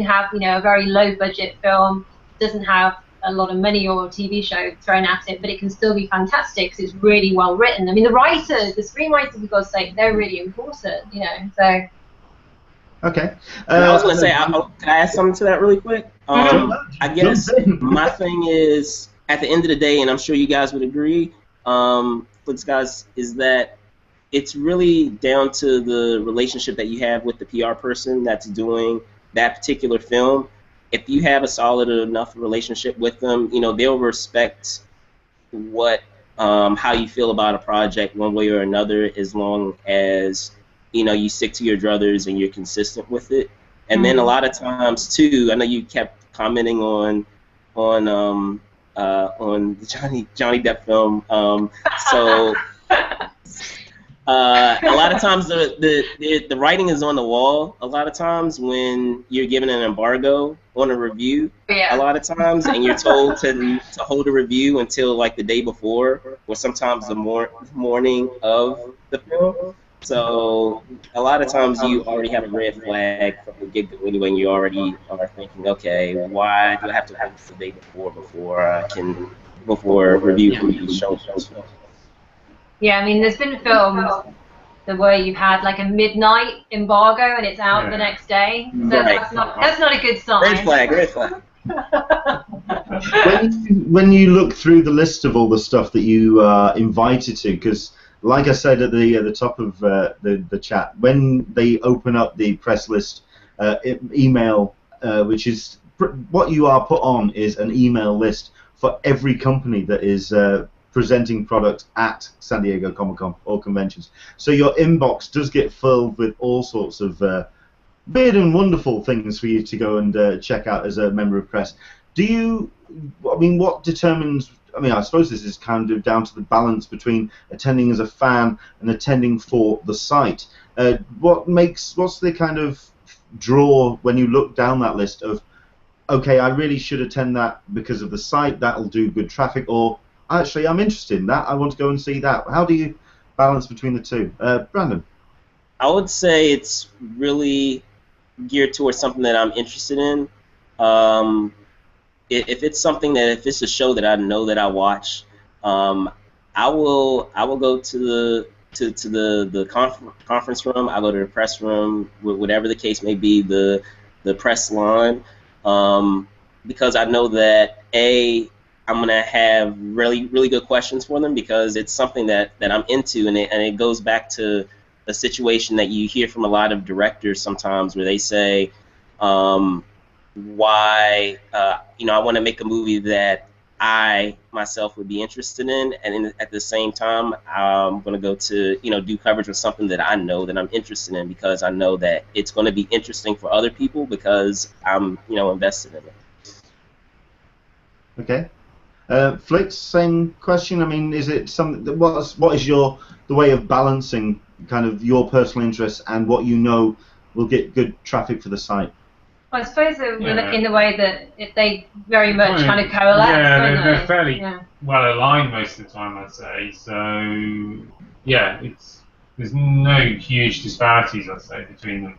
have, you know, a very low budget film, doesn't have a lot of money or a TV show thrown at it, but it can still be fantastic because it's really well written. I mean, the writers, the screenwriters, for God's sake, they're really important, you know. So. Okay. I was going to say, can I add something to that really quick? I guess my thing is, at the end of the day, and I'm sure you guys would agree, Flix guys, is that it's really down to the relationship that you have with the PR person that's doing that particular film. If you have a solid enough relationship with them, you know, they'll respect how you feel about a project one way or another, as long as, you know, you stick to your druthers and you're consistent with it. And then a lot of times too, I know you kept commenting on the Johnny Depp film. So a lot of times the writing is on the wall. A lot of times when you're given an embargo on a review, a lot of times, and you're told to hold a review until like the day before, or sometimes the morning of the film. So a lot of times you already have a red flag from the get-go anyway, and you already are thinking, okay, why do I have to wait the day before review can be shown? Yeah, I mean, there's been films the way you've had like a midnight embargo and it's out the next day. So that's not a good sign. Red flag, red flag. When you look through the list of all the stuff that you are invited to, because like I said at the top of the chat, when they open up the press list email, which is what you are put on is an email list for every company that is presenting products at San Diego Comic-Con or conventions. So your inbox does get filled with all sorts of weird and wonderful things for you to go and check out as a member of press. What determines, I suppose this is kind of down to the balance between attending as a fan and attending for the site. What's the kind of draw when you look down that list of, okay, I really should attend that because of the site, that'll do good traffic, or actually I'm interested in that, I want to go and see that. How do you balance between the two? Brandon? I would say it's really geared towards something that I'm interested in. If it's something that, if it's a show that I know that I watch, I will go to the conference room. I go to the press room, whatever the case may be, the press line, because I know that I'm gonna have really good questions for them because it's something that I'm into, and it goes back to a situation that you hear from a lot of directors sometimes where they say, why, I want to make a movie that I myself would be interested in, and at the same time, I'm going to go to, do coverage with something that I know that I'm interested in because I know that it's going to be interesting for other people because I'm, invested in it. Okay. Flicks, same question. Is it something? What is the way of balancing kind of your personal interests and what you know will get good traffic for the site? Well, I suppose in the way that they very much kind of coalesce. Yeah, they're fairly well aligned most of the time, I'd say. So, yeah, there's no huge disparities, I'd say, between them.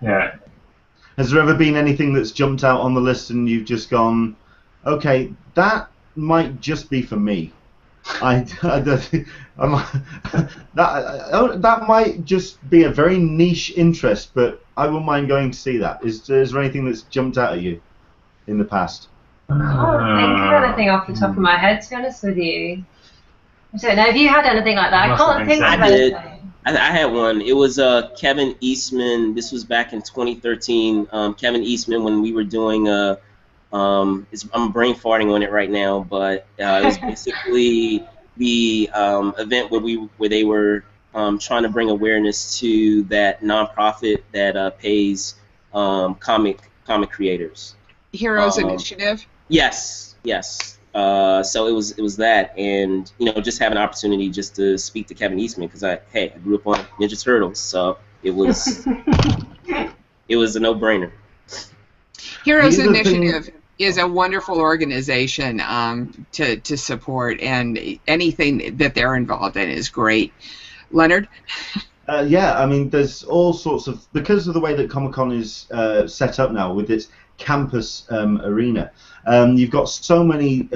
Yeah. Has there ever been anything that's jumped out on the list and you've just gone, okay, that might just be for me? That might just be a very niche interest, but I wouldn't mind going to see that. Is there anything that's jumped out at you in the past? I can't think of anything off the top of my head, to be honest with you. I don't know. Have you had anything like that? I can't think of anything. I had one. It was Kevin Eastman. This was back in 2013. Kevin Eastman, when we were doing I'm brain farting on it right now, but it was basically the event where they were trying to bring awareness to that nonprofit that pays comic creators. Heroes Initiative. Yes. So it was that, and just have an opportunity just to speak to Kevin Eastman because I grew up on Ninja Turtles, so it was it was a no-brainer. Heroes Initiative is a wonderful organization to support, and anything that they're involved in is great. Leonard? There's all sorts of, because of the way that Comic-Con is set up now with its campus arena, you've got so many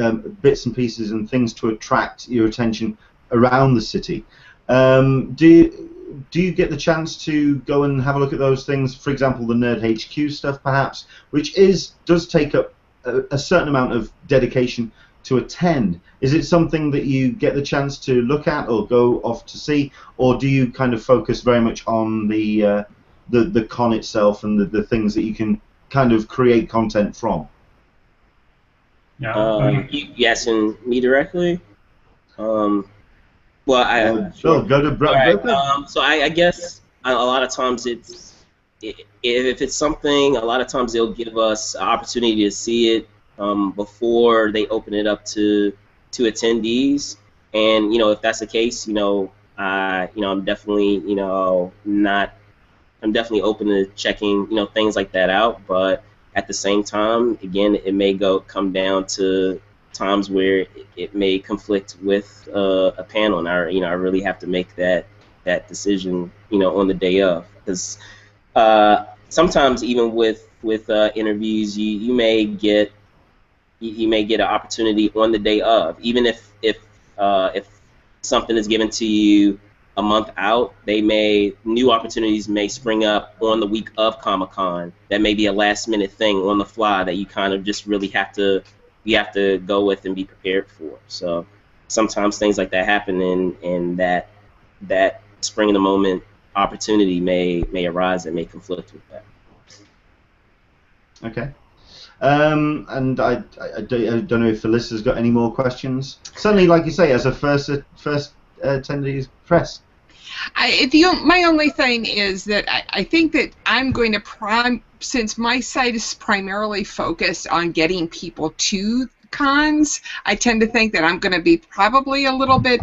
bits and pieces and things to attract your attention around the city. Do you get the chance to go and have a look at those things? For example, the Nerd HQ stuff, perhaps, which does take up a certain amount of dedication to attend. Is it something that you get the chance to look at or go off to see, or do you kind of focus very much on the con itself and the things that you can kind of create content from? You asking me directly? Sure, go to Brett. So I guess a lot of times if it's something, a lot of times they'll give us an opportunity to see it before they open it up to attendees, and if that's the case, I'm definitely I'm definitely open to checking things like that out, but at the same time, again, it may come down to times where it may conflict with a panel, and I really have to make that decision on the day of, because sometimes even with interviews, you may get an opportunity on the day of, even if something is given to you a month out, new opportunities may spring up on the week of Comic-Con that may be a last-minute thing on the fly that you kind of just really have to go with and be prepared for. So sometimes things like that happen, and that spring in the moment opportunity may arise that may conflict with that. Okay. And I don't know if Felicia's got any more questions. Certainly, like you say, as a first attendees press. My only thing is that I think that I'm going to since my site is primarily focused on getting people to cons, I tend to think that I'm going to be probably a little bit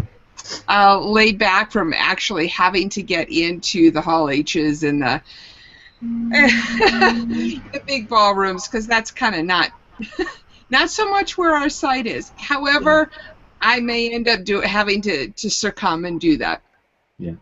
laid back from actually having to get into the Hall H's and the big ballrooms, because that's kind of not so much where our site is. However, I may end up having to succumb and do that. Yeah.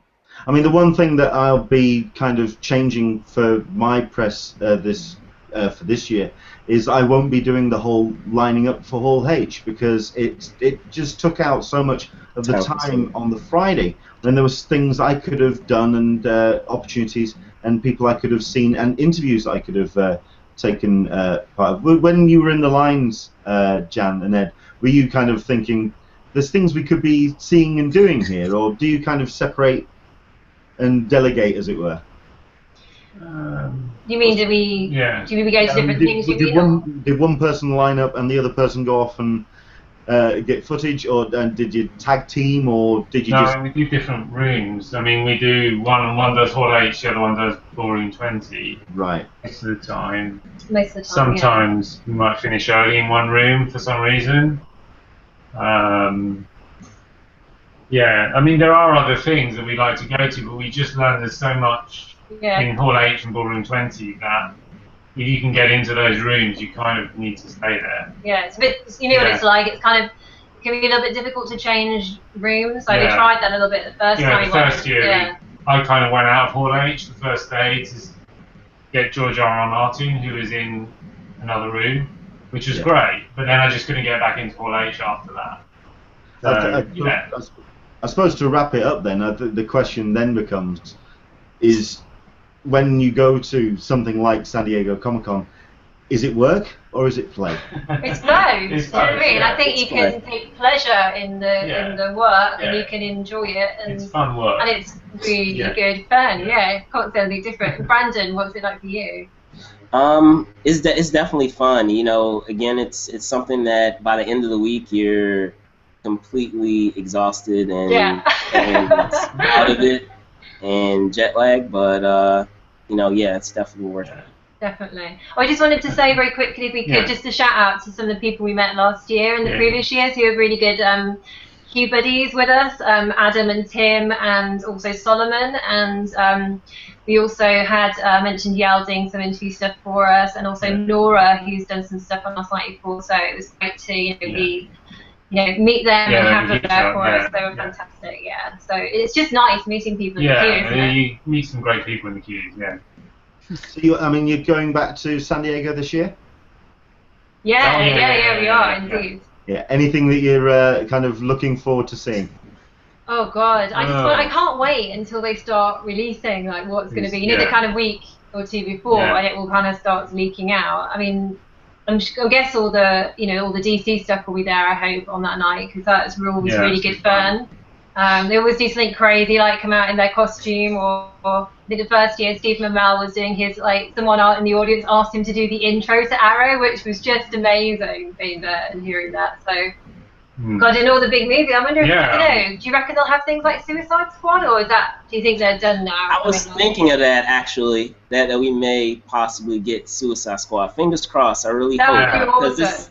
I mean, the one thing that I'll be kind of changing for my press for this year is I won't be doing the whole lining up for Hall H, because it just took out so much of the time on the Friday when there was things I could have done, and opportunities and people I could have seen, and interviews I could have taken part of. When you were in the lines, Jan and Ed, were you kind of thinking there's things we could be seeing and doing here, or do you kind of separate and delegate, as it were? You mean do we go to different things? Did one person line up and the other person go off and get footage, or did you tag team, or did you just? No, we do different rooms. I mean, we do one does Hall H, the other one does Ballroom 20. Right. Most of the time. Most of the time. Sometimes we might finish early in one room for some reason. Yeah, I mean, there are other things that we like to go to, but we just learned there's so much in Hall H and Ballroom 20 that if you can get into those rooms, you kind of need to stay there. Yeah, it's a bit, what it's like. It's kind of, it can be a little bit difficult to change rooms. Like we tried that a little bit the first time. The first year, I kind of went out of Hall H the first day to get George R.R. Martin, who was in another room, which was great. But then I just couldn't get back into Hall H after that. So, I suppose to wrap it up then, the question then becomes, is when you go to something like San Diego Comic-Con, is it work or is it play? It's both. It's both. I think you can take pleasure in the work and you can enjoy it. And it's fun work. And it's really good fun. Yeah, can't say anything different. Brandon, what's it like for you? It's definitely fun. You know, again, it's something that by the end of the week you're completely exhausted and out of it and jet lag, but it's definitely worth it. Definitely. I just wanted to say very quickly, if we could, just a shout out to some of the people we met last year and the previous years who were really good Q buddies with us, Adam and Tim, and also Solomon, and we also had mentioned Yael doing some interview stuff for us, and also Nora, who's done some stuff on our site before, so it was great to meet them and have them there for us. They were fantastic, So it's just nice meeting people in the queue, isn't it? You meet some great people in the queues, So you're going back to San Diego this year? We are indeed. Yeah. Anything that you're kind of looking forward to seeing? Oh God, I can't wait until they start releasing like what's going to be. The kind of week or two before, and it will kind of start leaking out. I mean, I guess all the DC stuff will be there, I hope, on that night, because that's always really good fun. They always do something crazy, like come out in their costume, or I think the first year Stephen Amell was doing his, someone out in the audience asked him to do the intro to Arrow, which was just amazing being there and hearing that. So, God, in all the big movies, I wonder if, do you reckon they'll have things like Suicide Squad, or do you think they're done now? I was thinking of that, actually, that we may possibly get Suicide Squad. Fingers crossed. I really hope. Because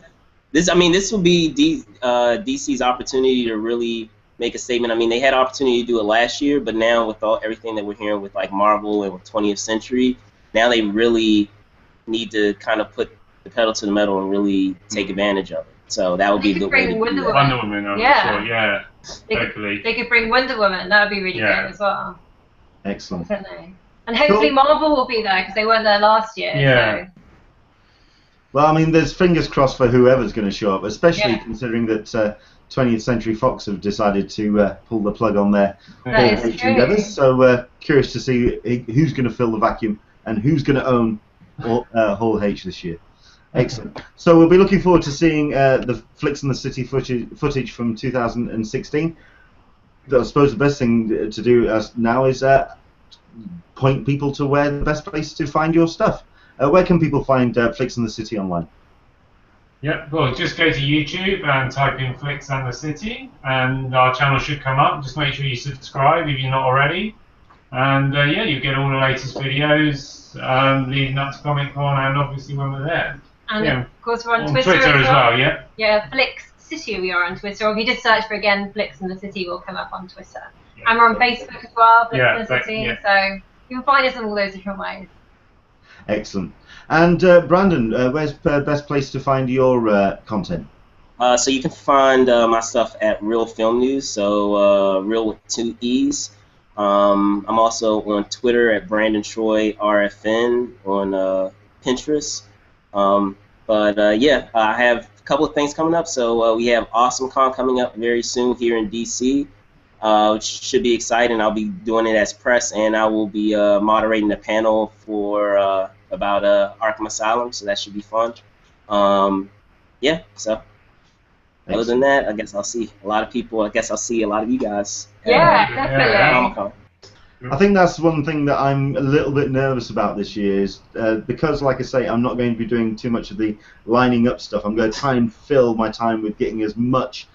this will be DC's opportunity to really make a statement. I mean, they had an opportunity to do it last year, but now with everything that we're hearing with Marvel and with 20th Century, now they really need to kind of put the pedal to the metal and really take advantage of it. So that would be a good way to do it. Wonder Woman, sure, totally. They could bring Wonder Woman. That would be really good as well. Excellent. Definitely. And hopefully Marvel will be there, because they weren't there last year. Yeah. Well, I mean, there's fingers crossed for whoever's going to show up, especially considering that 20th Century Fox have decided to pull the plug on their Hall H endeavours. So curious to see who's going to fill the vacuum and who's going to own Hall H this year. Excellent. So we'll be looking forward to seeing the Flicks in the City footage from 2016. I suppose the best thing to do now is point people to where the best place to find your stuff. Where can people find Flicks in the City online? Yeah, well, just go to YouTube and type in Flicks and the City, and our channel should come up. Just make sure you subscribe if you're not already. And yeah, you get all the latest videos leading up to Comic-Con, and obviously when we're there. And yeah. Of course we're on Twitter as well, yeah. Yeah, Flicks City we are on Twitter. Or if you just search for again Flicks in the City, we'll come up on Twitter. Yeah. And we're on Facebook as well, Flicks Yeah, in the City. yeah. So you can find us in all those different ways. Excellent. And Brandon, where's the best place to find your content? So you can find my stuff at Real Film News, so Real with 2 E's. I'm also on Twitter at Brandon Troy RFN, on Pinterest. Yeah, I have a couple of things coming up. So we have Awesome Con coming up very soon here in DC, which should be exciting. I'll be doing it as press, and I will be moderating the panel for about Arkham Asylum, so that should be fun. Yeah, so other than that, I guess I'll see a lot of people. I guess I'll see a lot of you guys. Yeah, definitely. Comic-Con. I think that's one thing that I'm a little bit nervous about this year is because, like I say, I'm not going to be doing too much of the lining up stuff. I'm going to try and fill my time with getting as much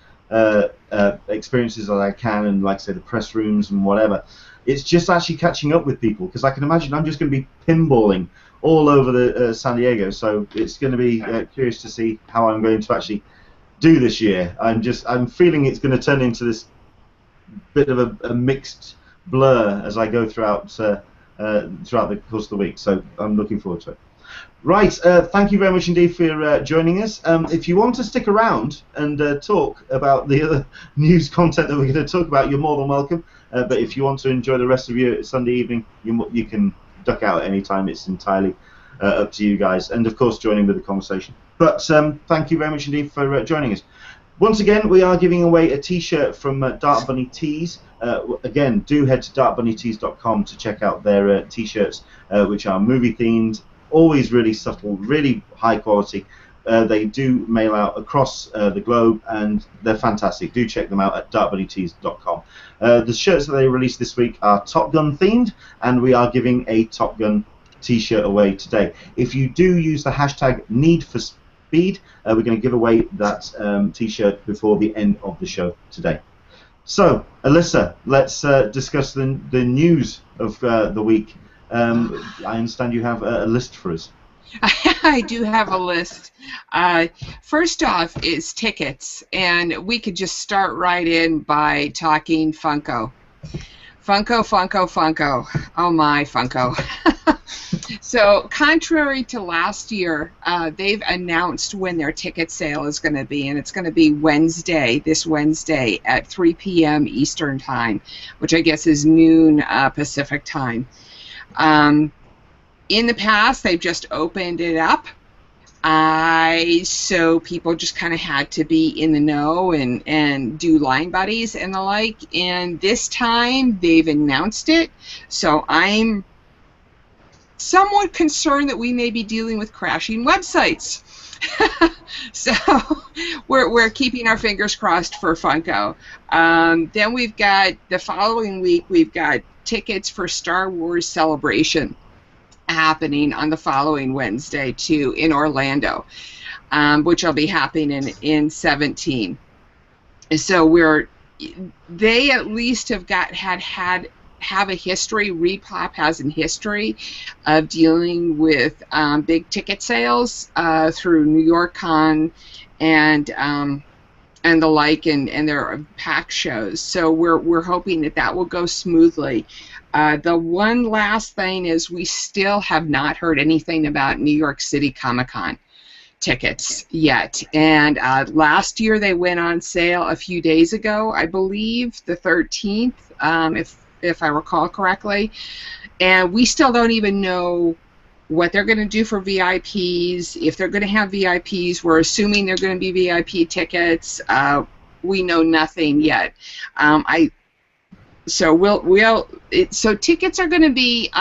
experiences as I can, and like I say, the press rooms and whatever. It's just actually catching up with people, because I can imagine I'm just going to be pinballing all over the San Diego. So it's going to be curious to see how I'm going to actually do this year. I'm feeling it's going to turn into this bit of a mixed blur as I go throughout the course of the week. So I'm looking forward to it. Right, thank you very much indeed for joining us. If you want to stick around and talk about the other news content that we're going to talk about, you're more than welcome. But if you want to enjoy the rest of your Sunday evening, you can duck out at any time. It's entirely up to you guys. And of course, joining with the conversation. But thank you very much indeed for joining us. Once again, we are giving away a T-shirt from Dark Bunny Tees. Again, do head to darkbunnytees.com to check out their T-shirts, which are movie-themed, always really subtle, really high quality. They do mail out across the globe, and they're fantastic. Do check them out at darkbunnytees.com. The shirts that they released this week are Top Gun themed, and we are giving a Top Gun T-shirt away today. If you do use the hashtag #NeedForSpeed, we're going to give away that T-shirt before the end of the show today. So, Alyssa, let's discuss the news of the week. I understand you have a list for us. I do have a list. First off is tickets, and we could just start right in by talking Funko. Funko. Oh my, Funko. So, contrary to last year, they've announced when their ticket sale is going to be, and it's going to be this Wednesday at 3 p.m. Eastern Time, which I guess is noon Pacific Time. In the past, they've just opened it up, so people just kind of had to be in the know and do line buddies and the like. And this time, they've announced it, so I'm somewhat concerned that we may be dealing with crashing websites. So we're keeping our fingers crossed for Funko. Then we've got the following week, we've got tickets for Star Wars Celebration happening on the following Wednesday too in Orlando, which will be happening in 17. So they at least have a history. RePop has a history of dealing with big ticket sales through New York Con and the like, and their pack shows. So we're hoping that will go smoothly. The one last thing is we still have not heard anything about New York City Comic-Con tickets yet. And last year they went on sale a few days ago, I believe, the 13th, if I recall correctly. And we still don't even know what they're going to do for VIPs, if they're going to have VIPs. We're assuming they're going to be VIP tickets. We know nothing yet. So tickets are going to be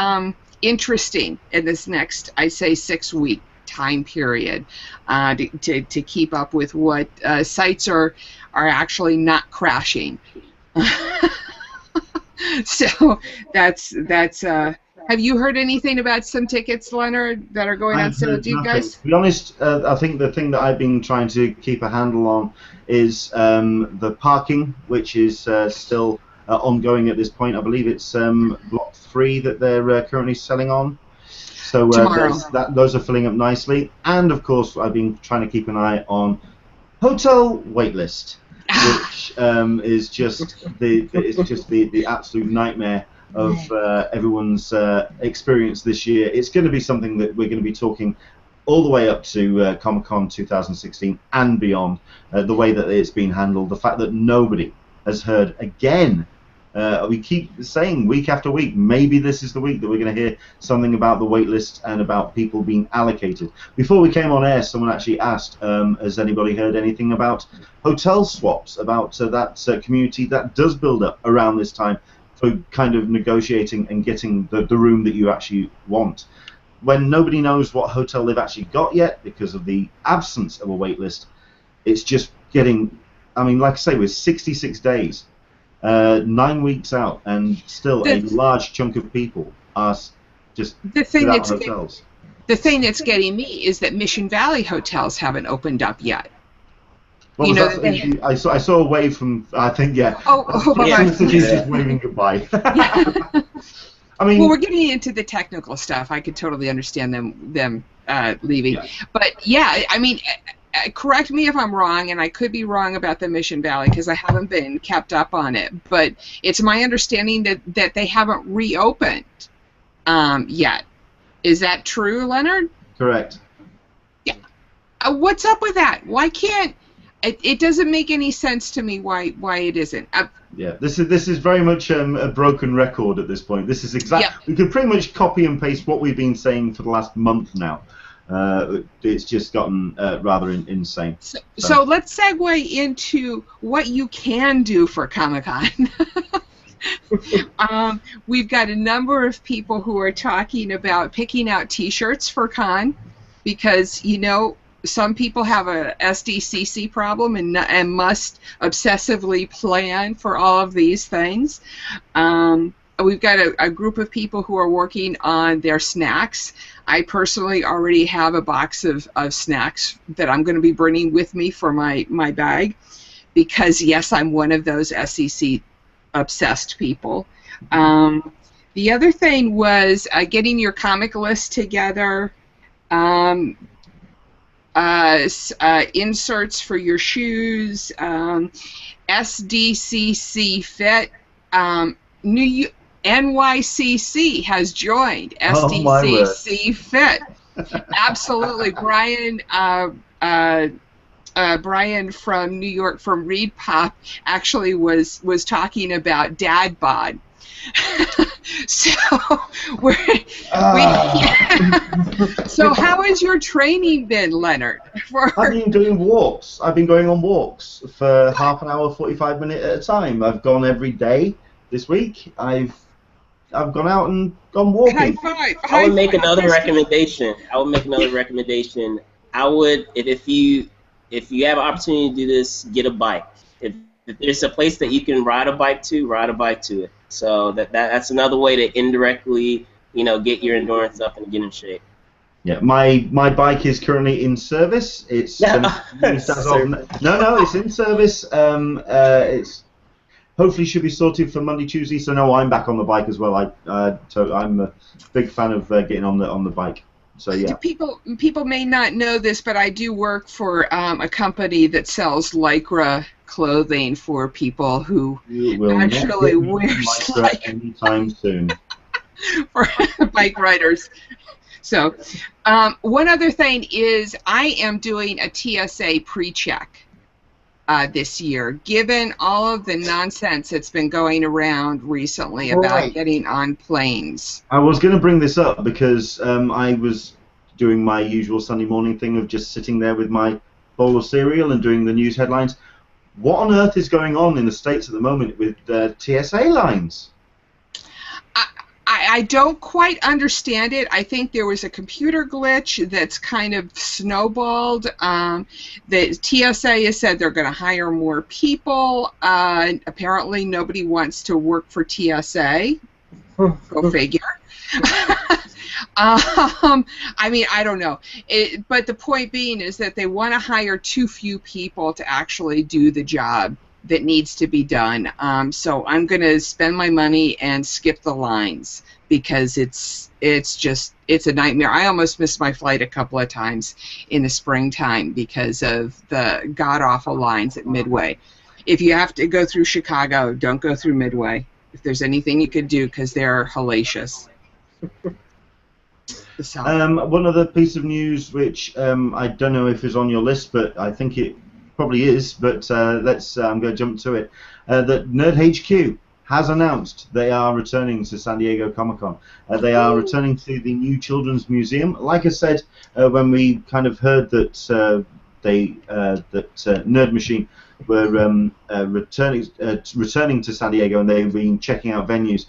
interesting in this next, I say, 6-week time period to keep up with what sites are actually not crashing. So that's. Have you heard anything about some tickets, Leonard, that are going on sale? Do you guys? To be honest, I think the thing that I've been trying to keep a handle on is the parking, which is still ongoing at this point. I believe it's block 3 that they're currently selling on. So those are filling up nicely. And of course, I've been trying to keep an eye on hotel waitlist, which is just the absolute nightmare of everyone's experience this year. It's going to be something that we're going to be talking all the way up to Comic-Con 2016 and beyond. The way that it's been handled, the fact that nobody has heard again. We keep saying week after week, maybe this is the week that we're going to hear something about the wait list and about people being allocated. Before we came on air, someone actually asked, has anybody heard anything about hotel swaps, about that community that does build up around this time for kind of negotiating and getting the room that you actually want. When nobody knows what hotel they've actually got yet because of the absence of a wait list, it's just getting, I mean, like I say, we're 66 days. 9 weeks out, and still a large chunk of people are just without hotels. The thing that's getting me is that Mission Valley hotels haven't opened up yet. Well, you know, I saw a wave from, I think, yeah. He's just waving goodbye. I mean, well, we're getting into the technical stuff. I could totally understand them leaving, but yeah, I mean. Correct me if I'm wrong, and I could be wrong about the Mission Valley because I haven't been kept up on it, but it's my understanding that they haven't reopened yet. Is that true, Leonard? Correct. Yeah. What's up with that? Why can't... It doesn't make any sense to me why it isn't. Yeah, this is very much a broken record at this point. This is we can pretty much copy and paste what we've been saying for the last month now. It's just gotten rather insane. So let's segue into what you can do for Comic-Con. We've got a number of people who are talking about picking out T-shirts for Con because, you know, some people have a SDCC problem and must obsessively plan for all of these things. We've got a group of people who are working on their snacks. I personally already have a box of snacks that I'm going to be bringing with me for my bag because, yes, I'm one of those SEC obsessed people. The other thing was getting your comic list together, inserts for your shoes, SDCC Fit, NYCC has joined SDCC Fit. Absolutely, Brian from New York from Reed Pop actually was talking about dad bod. So so how has your training been, Leonard? I've been doing walks. I've been going on walks for half an hour, 45 minutes at a time. I've gone every day this week. I've gone out and gone walking. High five. I would make another recommendation. I would, if you have an opportunity to do this, get a bike. If there's a place that you can ride a bike to it. So that's another way to indirectly, get your endurance up and get in shape. Yeah, my bike is currently in service. It's no, it's in service. It's hopefully should be sorted for Monday, Tuesday. So no, I'm back on the bike as well. I'm a big fan of getting on the bike. So yeah. People may not know this, but I do work for a company that sells Lycra clothing for people who actually wear Lycra anytime soon. For bike riders. So, one other thing is I am doing a TSA pre-check. this year, given all of the nonsense that's been going around recently about getting on planes. I was going to bring this up because I was doing my usual Sunday morning thing of just sitting there with my bowl of cereal and doing the news headlines. What on earth is going on in the States at the moment with TSA lines? I don't quite understand it. I think there was a computer glitch that's kind of snowballed. The TSA has said they're going to hire more people. Apparently nobody wants to work for TSA. Go figure. I mean, I don't know. But the point being is that they want to hire too few people to actually do the job that needs to be done. So I'm going to spend my money and skip the lines because it's a nightmare. I almost missed my flight a couple of times in the springtime because of the god-awful lines at Midway. If you have to go through Chicago, don't go through Midway. If there's anything you could do, because they're hellacious. One other piece of news which I don't know if is on your list, but I think it probably is, but I'm going to jump to it. That Nerd HQ has announced they are returning to San Diego Comic-Con. They are returning to the new Children's Museum. Like I said, when we kind of heard that Nerd Machine were returning to San Diego and they've been checking out venues,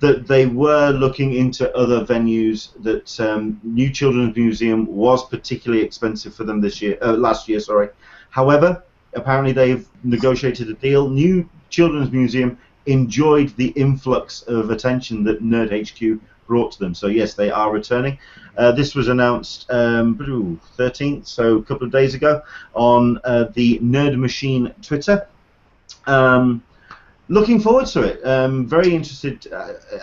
that they were looking into other venues. That New Children's Museum was particularly expensive for them last year. Sorry. However, apparently they've negotiated a deal. New Children's Museum enjoyed the influx of attention that Nerd HQ brought to them. So yes, they are returning. This was announced 13th, so a couple of days ago, on the Nerd Machine Twitter. Looking forward to it. Very interested,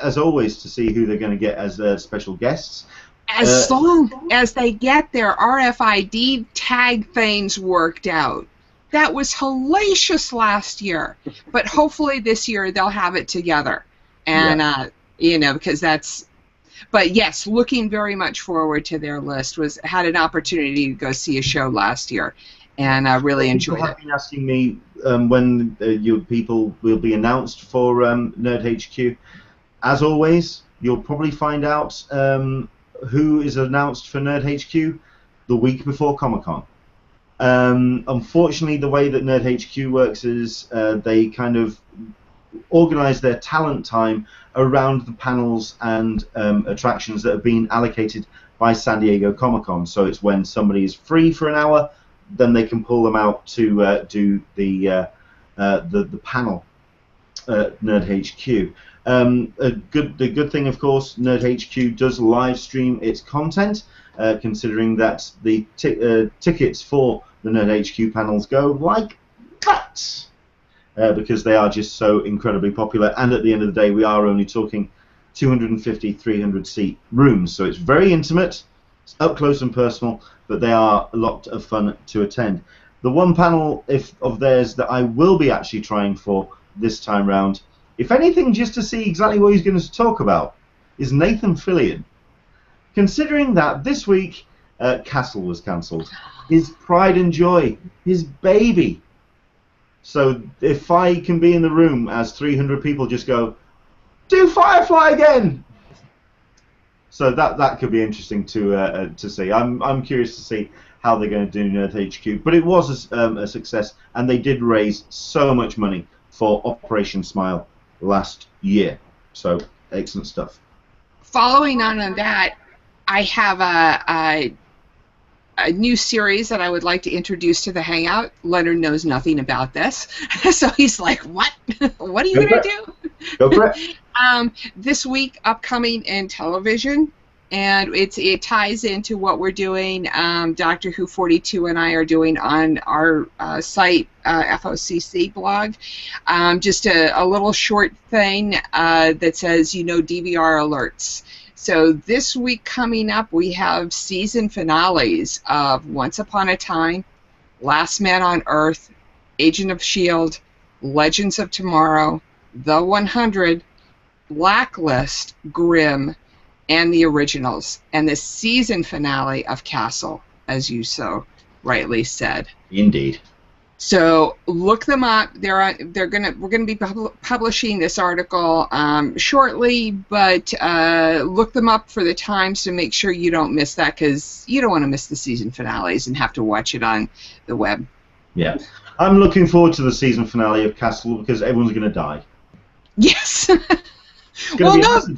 as always, to see who they're going to get as special guests. As long as they get their RFID tag things worked out. That was hellacious last year, but hopefully this year they'll have it together. And, you know, because that's... But yes, looking very much forward to their list. Had an opportunity to go see a show last year, and I really enjoyed it. People have been asking me when your people will be announced for Nerd HQ. As always, you'll probably find out who is announced for Nerd HQ the week before Comic-Con. Unfortunately, the way that Nerd HQ works is they kind of organize their talent time around the panels and attractions that have been allocated by San Diego Comic-Con. So it's when somebody is free for an hour, then they can pull them out to do the panel at Nerd HQ. The good thing, of course, Nerd HQ does live stream its content, considering that the tickets for the Nerd HQ panels go like that, because they are just so incredibly popular. And at the end of the day, we are only talking 250, 300 seat rooms, so it's very intimate, it's up close and personal, but they are a lot of fun to attend. The one panel of theirs that I will be actually trying for this time round, if anything, just to see exactly what he's going to talk about, is Nathan Fillion. Considering that this week Castle was cancelled, his pride and joy, his baby. So if I can be in the room as 300 people just go, do Firefly again! So that could be interesting to see. I'm curious to see how they're going to do Nerd HQ. But it was a success, and they did raise so much money for Operation Smile last year. So excellent stuff. Following on that, I have a new series that I would like to introduce to the Hangout. Leonard knows nothing about this, so he's like, "What? What are you going to do?" Go for it. This week, upcoming in television, and it ties into what we're doing. Doctor Who 42 and I are doing on our site, FOCC blog. Just a little short thing that says, DVR alerts. So this week coming up, we have season finales of Once Upon a Time, Last Man on Earth, Agent of S.H.I.E.L.D., Legends of Tomorrow, The 100, Blacklist, Grimm, and the originals, and the season finale of Castle, as you so rightly said. Indeed. So look them up. We're gonna be publishing this article shortly, but look them up for the times to make sure you don't miss that, because you don't want to miss the season finales and have to watch it on the web. Yeah, I'm looking forward to the season finale of Castle because everyone's going to die. Yes. It's going to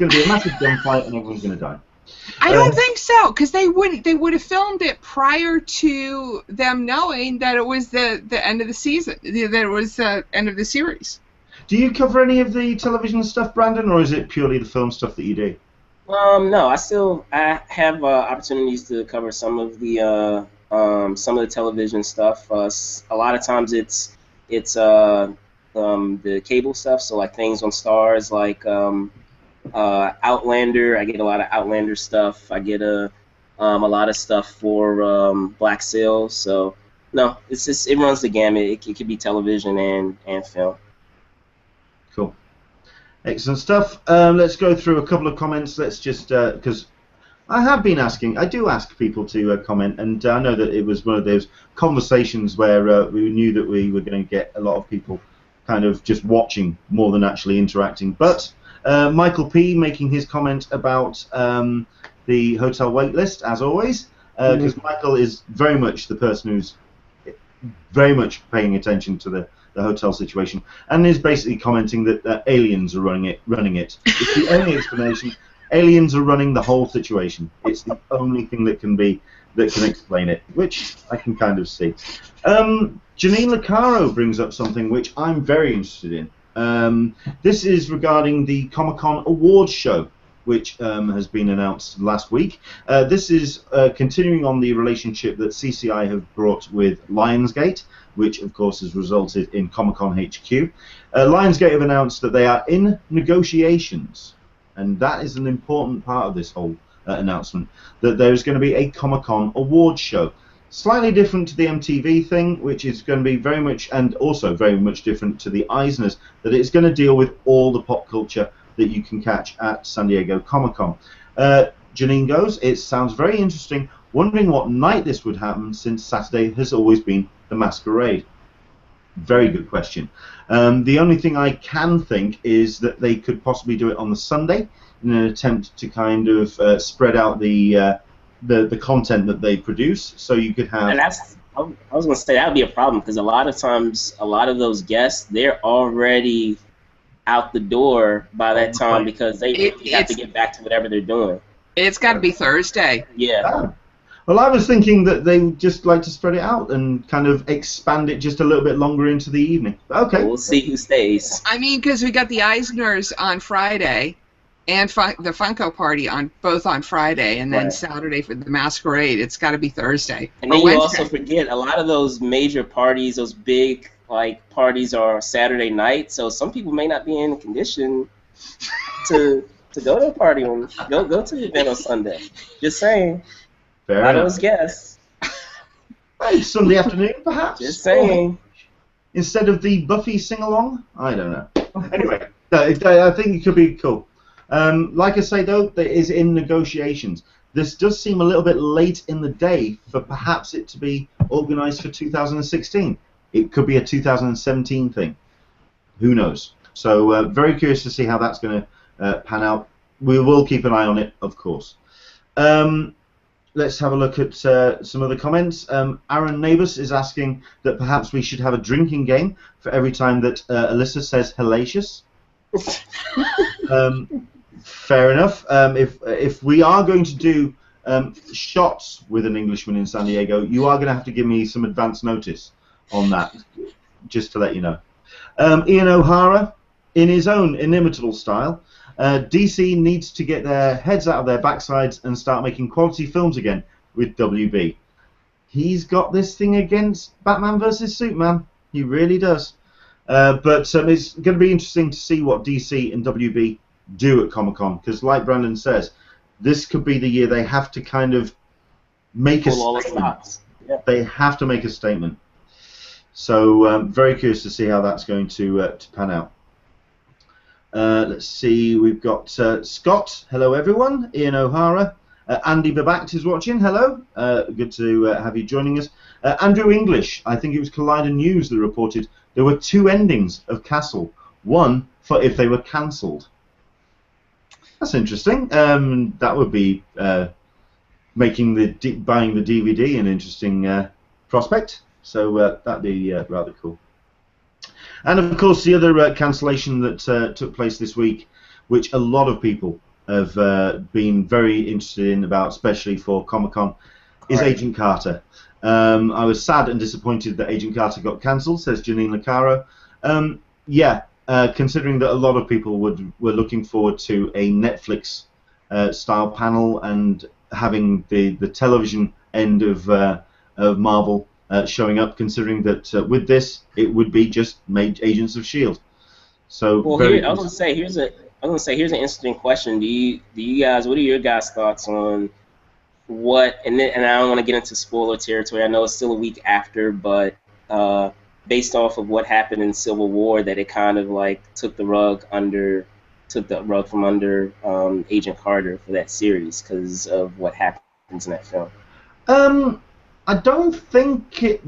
be a massive gunfight and everyone's going to die. I don't think so, because they would have filmed it prior to them knowing that it was the end of the season, that it was the end of the series. Do you cover any of the television stuff, Brandon, or is it purely the film stuff that you do? No, I have opportunities to cover some of the television stuff. A lot of times it's the cable stuff, so like things on Stars, like Outlander. I get a lot of Outlander stuff. I get a lot of stuff for Black Sails. So no, it runs the gamut. It could be television and film. Cool, excellent stuff. Let's go through a couple of comments. Let's just because I do ask people to comment, and I know that it was one of those conversations where we knew that we were going to get a lot of people kind of just watching more than actually interacting, but. Michael P. making his comment about the hotel wait list, as always, because Michael is very much the person who's very much paying attention to the hotel situation, and is basically commenting that aliens are running it. It's the only explanation. Aliens are running the whole situation. It's the only thing that can explain it, which I can kind of see. Janine Licaro brings up something which I'm very interested in. This is regarding the Comic-Con Awards show, which has been announced last week. This is continuing on the relationship that CCI have brought with Lionsgate, which of course has resulted in Comic-Con HQ. Lionsgate have announced that they are in negotiations, and that is an important part of this whole announcement, that there's going to be a Comic-Con Awards show. Slightly different to the MTV thing, which is going to be very much, and also very much different to the Eisners, that it's going to deal with all the pop culture that you can catch at San Diego Comic-Con. Janine goes, it sounds very interesting, wondering what night this would happen, since Saturday has always been the masquerade. Very good question. The only thing I can think is that they could possibly do it on the Sunday in an attempt to kind of spread out the content that they produce, so you could have. And I was going to say that would be a problem, because a lot of times, a lot of those guests, they're already out the door by that time, because they have to get back to whatever they're doing. It's got to be Thursday. Yeah. Oh. Well, I was thinking that they would just like to spread it out and kind of expand it just a little bit longer into the evening. Okay. We'll see who stays. I mean, because we got the Eisners on Friday, and the Funko Party both on Friday, and then Saturday for the Masquerade. It's got to be Thursday. And then you also forget, a lot of those major parties, those big parties, are Saturday night, so some people may not be in condition to go to a party go to the event on Sunday. Just saying. Fair enough. Those guests. Hey, Sunday afternoon, perhaps. Just saying. Instead of the Buffy sing-along, I don't know. Anyway, I think it could be cool. Like I say, though, it is in negotiations. This does seem a little bit late in the day for perhaps it to be organised for 2016. It could be a 2017 thing. Who knows? So very curious to see how that's going to pan out. We will keep an eye on it, of course. Let's have a look at some of the comments. Aaron Neighbours is asking that perhaps we should have a drinking game for every time that Alyssa says hellacious. Fair enough. If we are going to do shots with an Englishman in San Diego, you are going to have to give me some advance notice on that, just to let you know. Ian O'Hara, in his own inimitable style, DC needs to get their heads out of their backsides and start making quality films again with WB. He's got this thing against Batman vs Superman. He really does. But it's going to be interesting to see what DC and WB do at Comic-Con, because like Brandon says, this could be the year they have to kind of make a statement. Yeah. They have to make a statement. So very curious to see how that's going to pan out. Let's see, we've got Scott. Hello, everyone. Ian O'Hara. Andy Babact is watching. Hello. Good to have you joining us. Andrew English, I think it was Collider News that reported there were 2 endings of Castle. One for if they were cancelled. That's interesting. That would be making buying the DVD an interesting prospect. So that'd be rather cool. And of course, the other cancellation that took place this week, which a lot of people have been very interested in about, especially for Comic-Con, is Agent Carter. I was sad and disappointed that Agent Carter got cancelled, says Janine Lecaro. Considering that a lot of people were looking forward to a Netflix style panel and having the television end of Marvel showing up, considering that with this it would be just made Agents of S.H.I.E.L.D. So well, I was gonna say here's an interesting question. Do you guys, what are your guys' thoughts on what? And I don't want to get into spoiler territory. I know it's still a week after, but based off of what happened in Civil War, that it kind of like took the rug from under Agent Carter for that series because of what happens in that film. I don't think it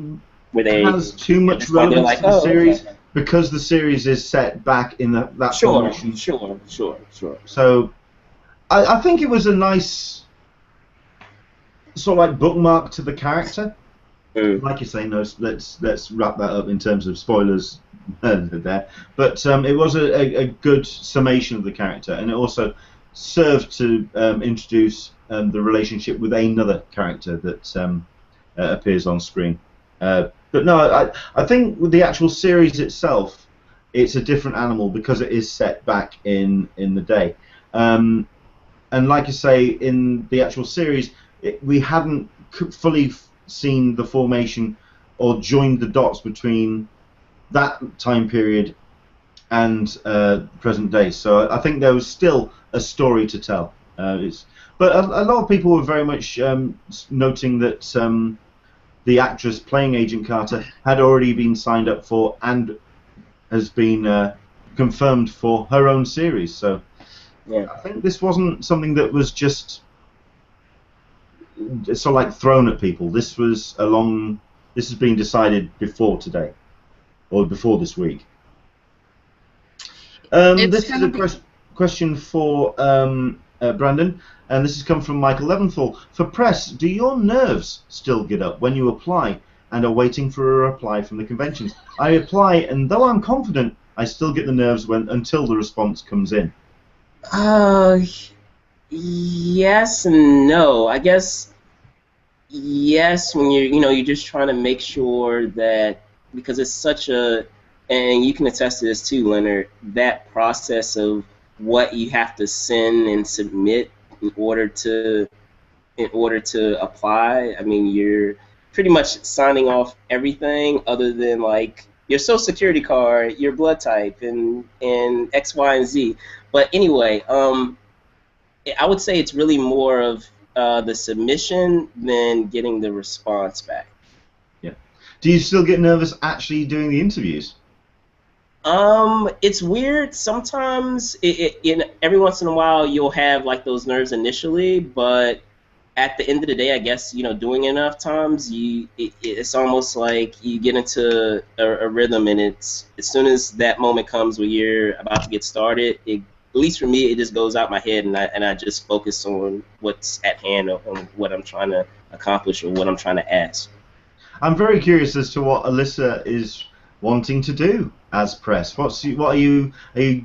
has too much relevance to the series because the series is set back in that formation. Sure. So I think it was a nice sort of like bookmark to the character. Like you say, no, let's wrap that up in terms of spoilers there. But it was a good summation of the character, and it also served to introduce the relationship with another character that appears on screen. But no, I think with the actual series itself, it's a different animal because it is set back in the day. And like you say, in the actual series, we hadn't fully seen the formation or joined the dots between that time period and present day. So I think there was still a story to tell. But a lot of people were very much noting that the actress playing Agent Carter had already been signed up for and has been confirmed for her own series. So yeah, I think this wasn't something that was just sort of like thrown at people. This was this has been decided before today, or before this week. This is a question for Brandon, and this has come from Michael Leventhal. For press, do your nerves still get up when you apply and are waiting for a reply from the conventions? I apply, and though I'm confident, I still get the nerves until the response comes in. Yes and no. I guess yes, when you're just trying to make sure that, because it's such a, and you can attest to this too, Leonard, that process of what you have to send and submit in order to apply. I mean, you're pretty much signing off everything other than like your social security card, your blood type, and X, Y, and Z. But anyway, I would say it's really more of the submission than getting the response back. Yeah. Do you still get nervous actually doing the interviews? It's weird. Sometimes, every once in a while, you'll have like those nerves initially, but at the end of the day, I guess, doing it enough times, it's almost like you get into a rhythm, and it's as soon as that moment comes where you're about to get started, at least for me, it just goes out my head, and I just focus on what's at hand, or on what I'm trying to accomplish or what I'm trying to ask. I'm very curious as to what Alyssa is wanting to do as press. What are you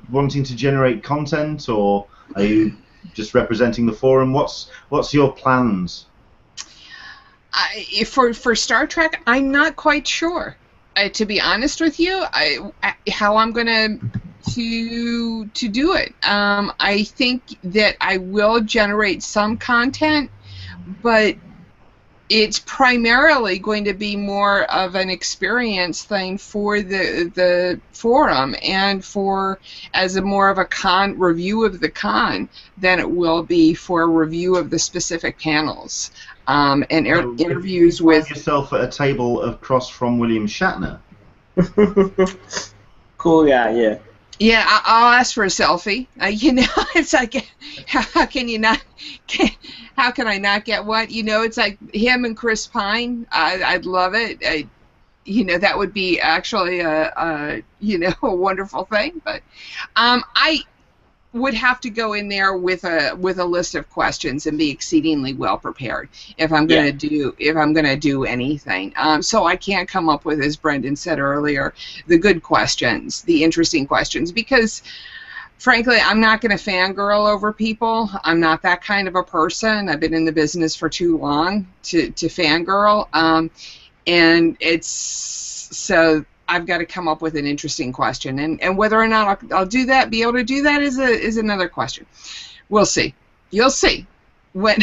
wanting to generate content, or are you just representing the forum? What's your plans? For Star Trek, I'm not quite sure. To be honest with you, how I'm gonna to do it. I think that I will generate some content, but it's primarily going to be more of an experience thing for the forum and as more of a review of the con than it will be for a review of the specific panels and interviews with yourself at a table across from William Shatner. Cool guy, yeah. Yeah, I'll ask for a selfie. It's like, how can you not? How can I not get one? You know, it's like him and Chris Pine. I'd love it. You know, that would be actually a a wonderful thing. But I would have to go in there with a list of questions and be exceedingly well prepared if I'm gonna do anything. So I can't come up with, as Brendan said earlier, the good questions, the interesting questions, because frankly, I'm not going to fangirl over people. I'm not that kind of a person. I've been in the business for too long to fangirl. And so I've got to come up with an interesting question. And whether or not I'll do that, be able to do that is another question. We'll see. You'll see. When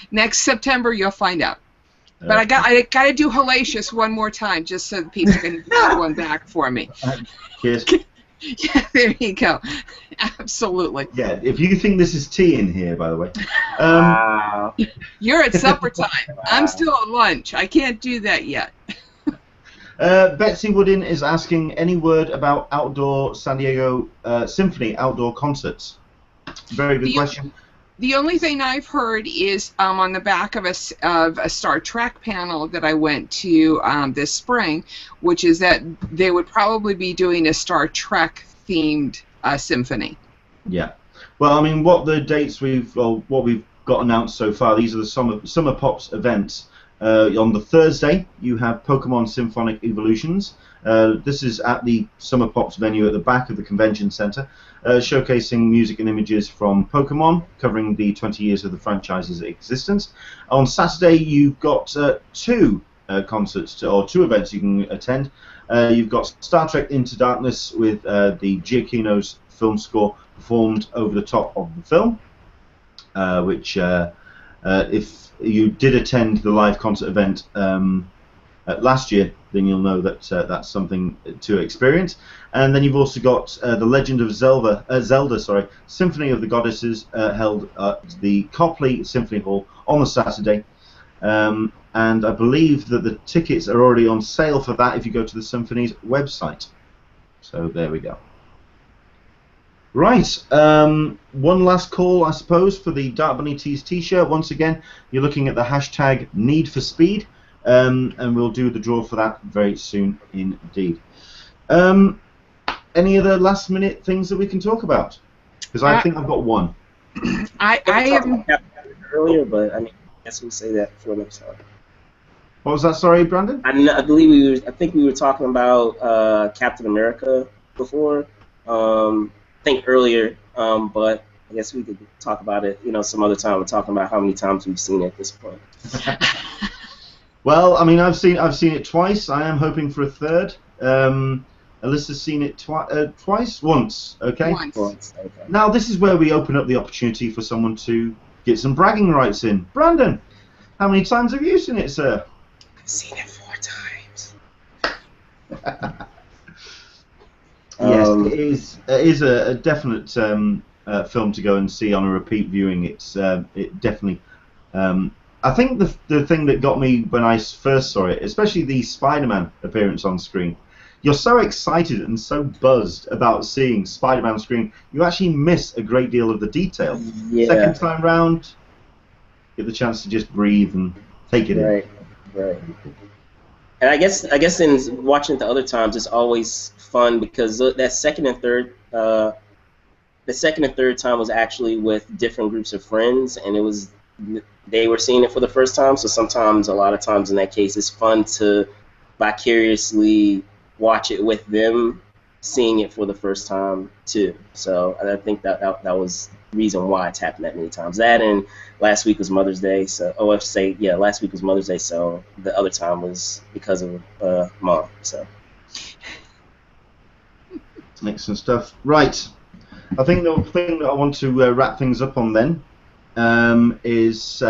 next September, you'll find out. But I got to do Hellacious one more time just so the people can get one back for me. Cheers. Yeah, there you go. Absolutely. Yeah, if you think this is tea in here, by the way. You're at supper time. I'm still at lunch. I can't do that yet. Betsy Woodin is asking, any word about outdoor San Diego Symphony outdoor concerts? Very good question. The only thing I've heard is on the back of a Star Trek panel that I went to this spring, which is that they would probably be doing a Star Trek themed symphony. Yeah. Well, I mean, what we've got announced so far, these are the Summer Pops events. On the Thursday, you have Pokemon Symphonic Evolutions. This is at the Summer Pops venue at the back of the convention center, showcasing music and images from Pokemon, covering the 20 years of the franchise's existence. On Saturday, you've got two concerts, or two events you can attend. You've got Star Trek Into Darkness with the Giacchino's film score performed over the top of the film, which, if you did attend the live concert event last year, then you'll know that that's something to experience. And then you've also got the Legend of Zelda, Symphony of the Goddesses, held at the Copley Symphony Hall on the Saturday. And I believe that the tickets are already on sale for that if you go to the Symphony's website. So there we go. Right, one last call, I suppose, for the Dark Bunny Tees t-shirt. Once again, you're looking at the hashtag Need for Speed, and we'll do the draw for that very soon indeed. Any other last-minute things that we can talk about? Because I think I've got one. I haven't earlier, but I guess we'll say that for next time. What was that? Sorry, Brandon. I believe I think we were talking about Captain America before. I think earlier, but I guess we could talk about it, some other time. We're talking about how many times we've seen it at this point. Well, I mean, I've seen it twice. I am hoping for a third. Alyssa's seen it twice, once. Okay. Once. Okay. Now this is where we open up the opportunity for someone to get some bragging rights in. Brandon, how many times have you seen it, sir? I've seen it 4 times. Yes, it is a definite film to go and see on a repeat viewing. It definitely. I think the thing that got me when I first saw it, especially the Spider-Man appearance on screen, you're so excited and so buzzed about seeing Spider-Man on screen, you actually miss a great deal of the detail. Yeah. Second time round, get the chance to just breathe and take it in. Right. And I guess in watching it the other times, it's always fun because that second and third time was actually with different groups of friends, and they were seeing it for the first time. So sometimes, a lot of times in that case, it's fun to vicariously watch it with them, seeing it for the first time too. So I think that was the reason why it's happened that many times. That, and last week was Mother's Day, so last week was Mother's Day, so the other time was because of Mom. So excellent stuff. Right, I think the thing that I want to wrap things up on then is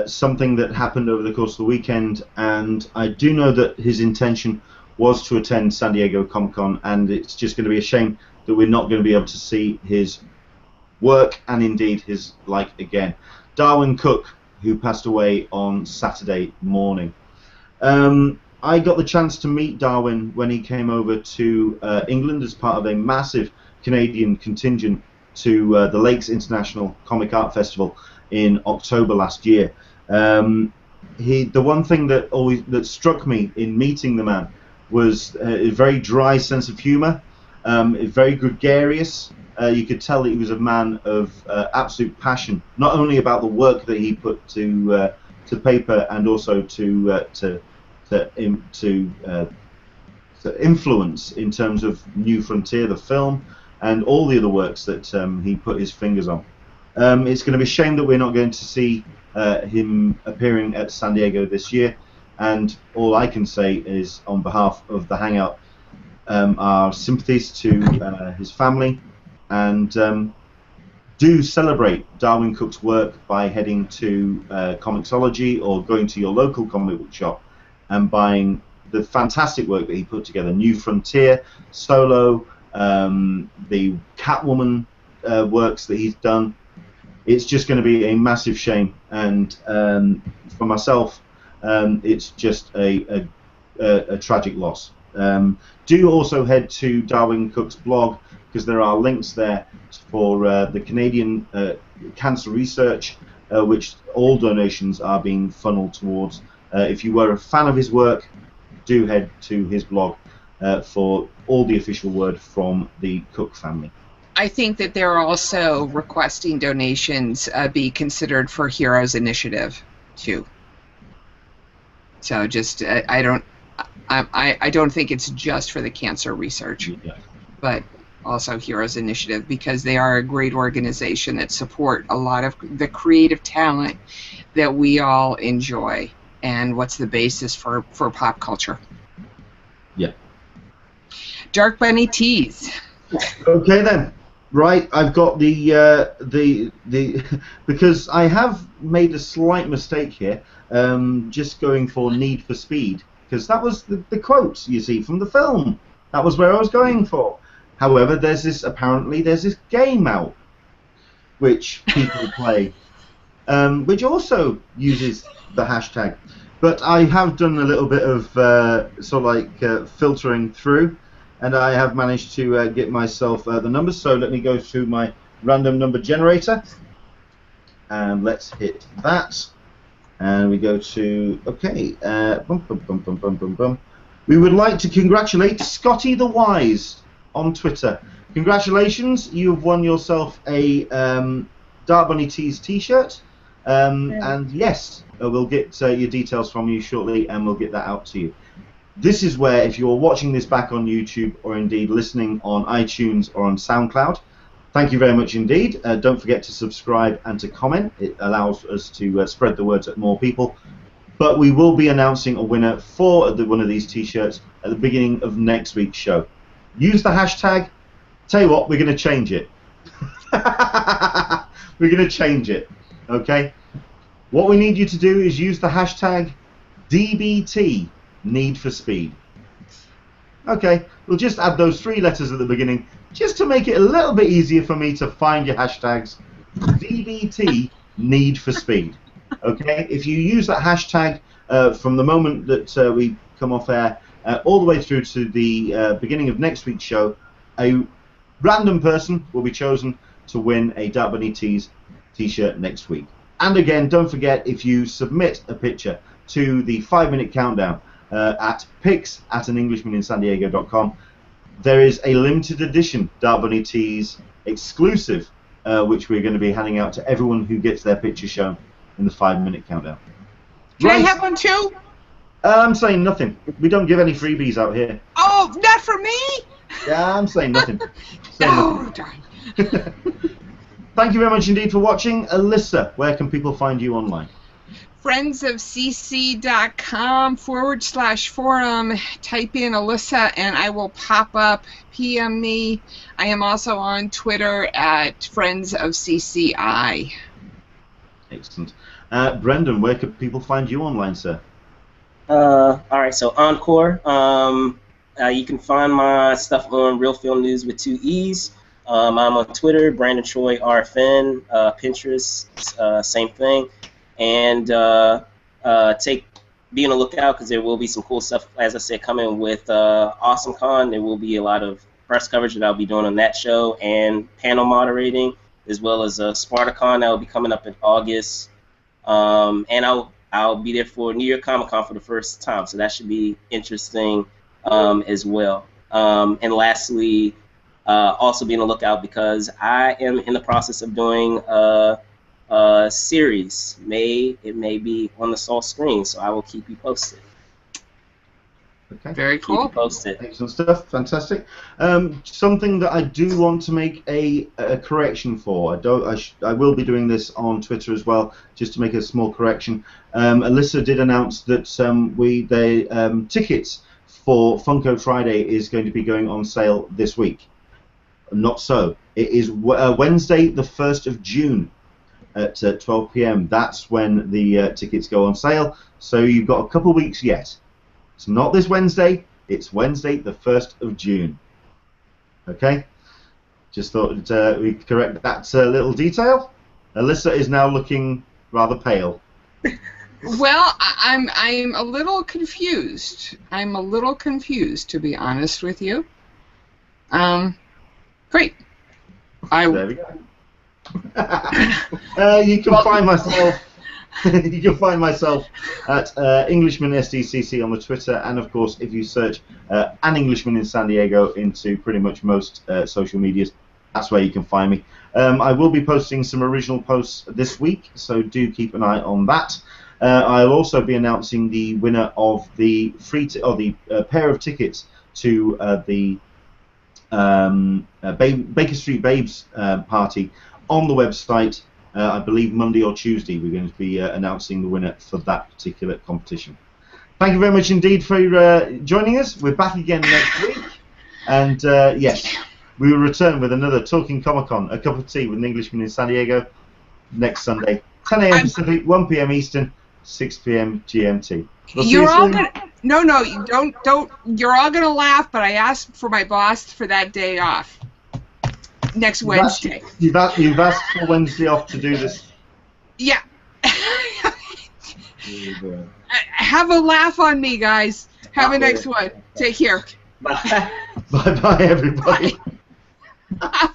something that happened over the course of the weekend, and I do know that his intention was to attend San Diego Comic-Con, and it's just going to be a shame that we're not going to be able to see his work and indeed his like again. Darwin Cook, who passed away on Saturday morning. I got the chance to meet Darwin when he came over to England as part of a massive Canadian contingent to the Lakes International Comic Art Festival, in October last year. The one thing that struck me in meeting the man was a very dry sense of humour, very gregarious. You could tell that he was a man of absolute passion, not only about the work that he put to paper, and also to influence in terms of New Frontier, the film, and all the other works that he put his fingers on. It's going to be a shame that we're not going to see him appearing at San Diego this year, and all I can say is, on behalf of the Hangout, our sympathies to his family, and do celebrate Darwin Cook's work by heading to Comixology or going to your local comic book shop and buying the fantastic work that he put together. New Frontier, Solo, the Catwoman works that he's done. It's just going to be a massive shame, and for myself, it's just a tragic loss. Do also head to Darwin Cook's blog, because there are links there for the Canadian cancer research, which all donations are being funneled towards. If you were a fan of his work, do head to his blog for all the official word from the Cook family. I think that they're also requesting donations be considered for Heroes Initiative too. So just I don't think it's just for the cancer research, but also Heroes Initiative, because they are a great organization that support a lot of the creative talent that we all enjoy, and what's the basis for pop culture. Yeah. Dark Bunny Tees. Okay then. Right, I've got the because I have made a slight mistake here, just going for Need for Speed, because that was the quote, you see, from the film. That was where I was going for. However, apparently there's this game out which people play, which also uses the hashtag. But I have done a little bit of filtering through, and I have managed to get myself the numbers. So let me go to my random number generator, and let's hit that. And we go to, okay, we would like to congratulate Scotty the Wise on Twitter. Congratulations, you have won yourself a Dark Bunny Tees t-shirt. And yes, we'll get your details from you shortly, and we'll get that out to you. This is where, if you're watching this back on YouTube, or indeed listening on iTunes or on SoundCloud, thank you very much indeed. Don't forget to subscribe and to comment. It allows us to spread the word to more people. But we will be announcing a winner for one of these t-shirts at the beginning of next week's show. Use the hashtag. Tell you what, we're going to change it. We're going to change it. Okay? What we need you to do is use the hashtag DBT, Need for Speed. Okay, we'll just add those 3 letters at the beginning, just to make it a little bit easier for me to find your hashtags. DBT, Need for Speed. Okay, if you use that hashtag from the moment that we come off air, all the way through to the beginning of next week's show, a random person will be chosen to win a Dark Bunny Tees t-shirt next week. And again, don't forget, if you submit a picture to the 5-minute countdown at pics@anenglishmaninsandiego.com, there is a limited edition Dark Bunny Tees exclusive, which we're going to be handing out to everyone who gets their picture shown in the 5-minute countdown. Can I have one too? I'm saying nothing. We don't give any freebies out here. Oh, not for me? Yeah, I'm saying nothing. Darn. Thank you very much indeed for watching. Alyssa, where can people find you online? friendsofcc.com/forum. Type in Alyssa and I will pop up. PM me. I am also on Twitter at friendsofcci. Excellent. Brendan, where can people find you online, sir? All right, so Encore. You can find my stuff on Real Film News with 2 E's. I'm on Twitter, Brandon Choi RFN, Pinterest, same thing. And be on the lookout, because there will be some cool stuff, as I said, coming with AwesomeCon. There will be a lot of press coverage that I'll be doing on that show, and panel moderating. as well as Spartacon that will be coming up in August. And I'll be there for New York Comic-Con for the first time, so that should be interesting as well. And lastly, also be on the lookout because I am in the process of doing a series. It may be on the Soul screen, so I will keep you posted. Okay. Very cool. Keep you posted. Excellent stuff. Fantastic. Something that I do want to make a correction for. I will be doing this on Twitter as well, just to make a small correction. Alyssa did announce that tickets for Funko Friday is going to be going on sale this week. Not so. It is Wednesday, the 1st of June at 12 p.m. That's when the tickets go on sale. So you've got a couple of weeks yet. It's not this Wednesday. It's Wednesday, the 1st of June. Okay? Just thought we'd correct that little detail. Alyssa is now looking rather pale. Well, I'm a little confused. I'm a little confused, to be honest with you. Great. There we go. You can find myself. You can find myself at Englishman SDCC on the Twitter, and of course, if you search an Englishman in San Diego into pretty much most social medias, that's where you can find me. I will be posting some original posts this week, so do keep an eye on that. I'll also be announcing the winner of the pair of tickets to the Baker Street Babes party on the website. I believe Monday or Tuesday we're going to be announcing the winner for that particular competition. Thank you very much indeed for joining us. We're back again next week, and yes, we will return with another Talking Comic-Con, a cup of tea with an Englishman in San Diego next Sunday, 10 a.m. Pacific, 1 p.m. Eastern, 6 p.m. GMT. You're all gonna you don't. You're all gonna laugh, but I asked for my boss for that day off. Next Wednesday. You've asked for Wednesday off to do this. Yeah. Have a laugh on me, guys. Have a next one. Take care. Bye. Bye-bye, everybody. Bye.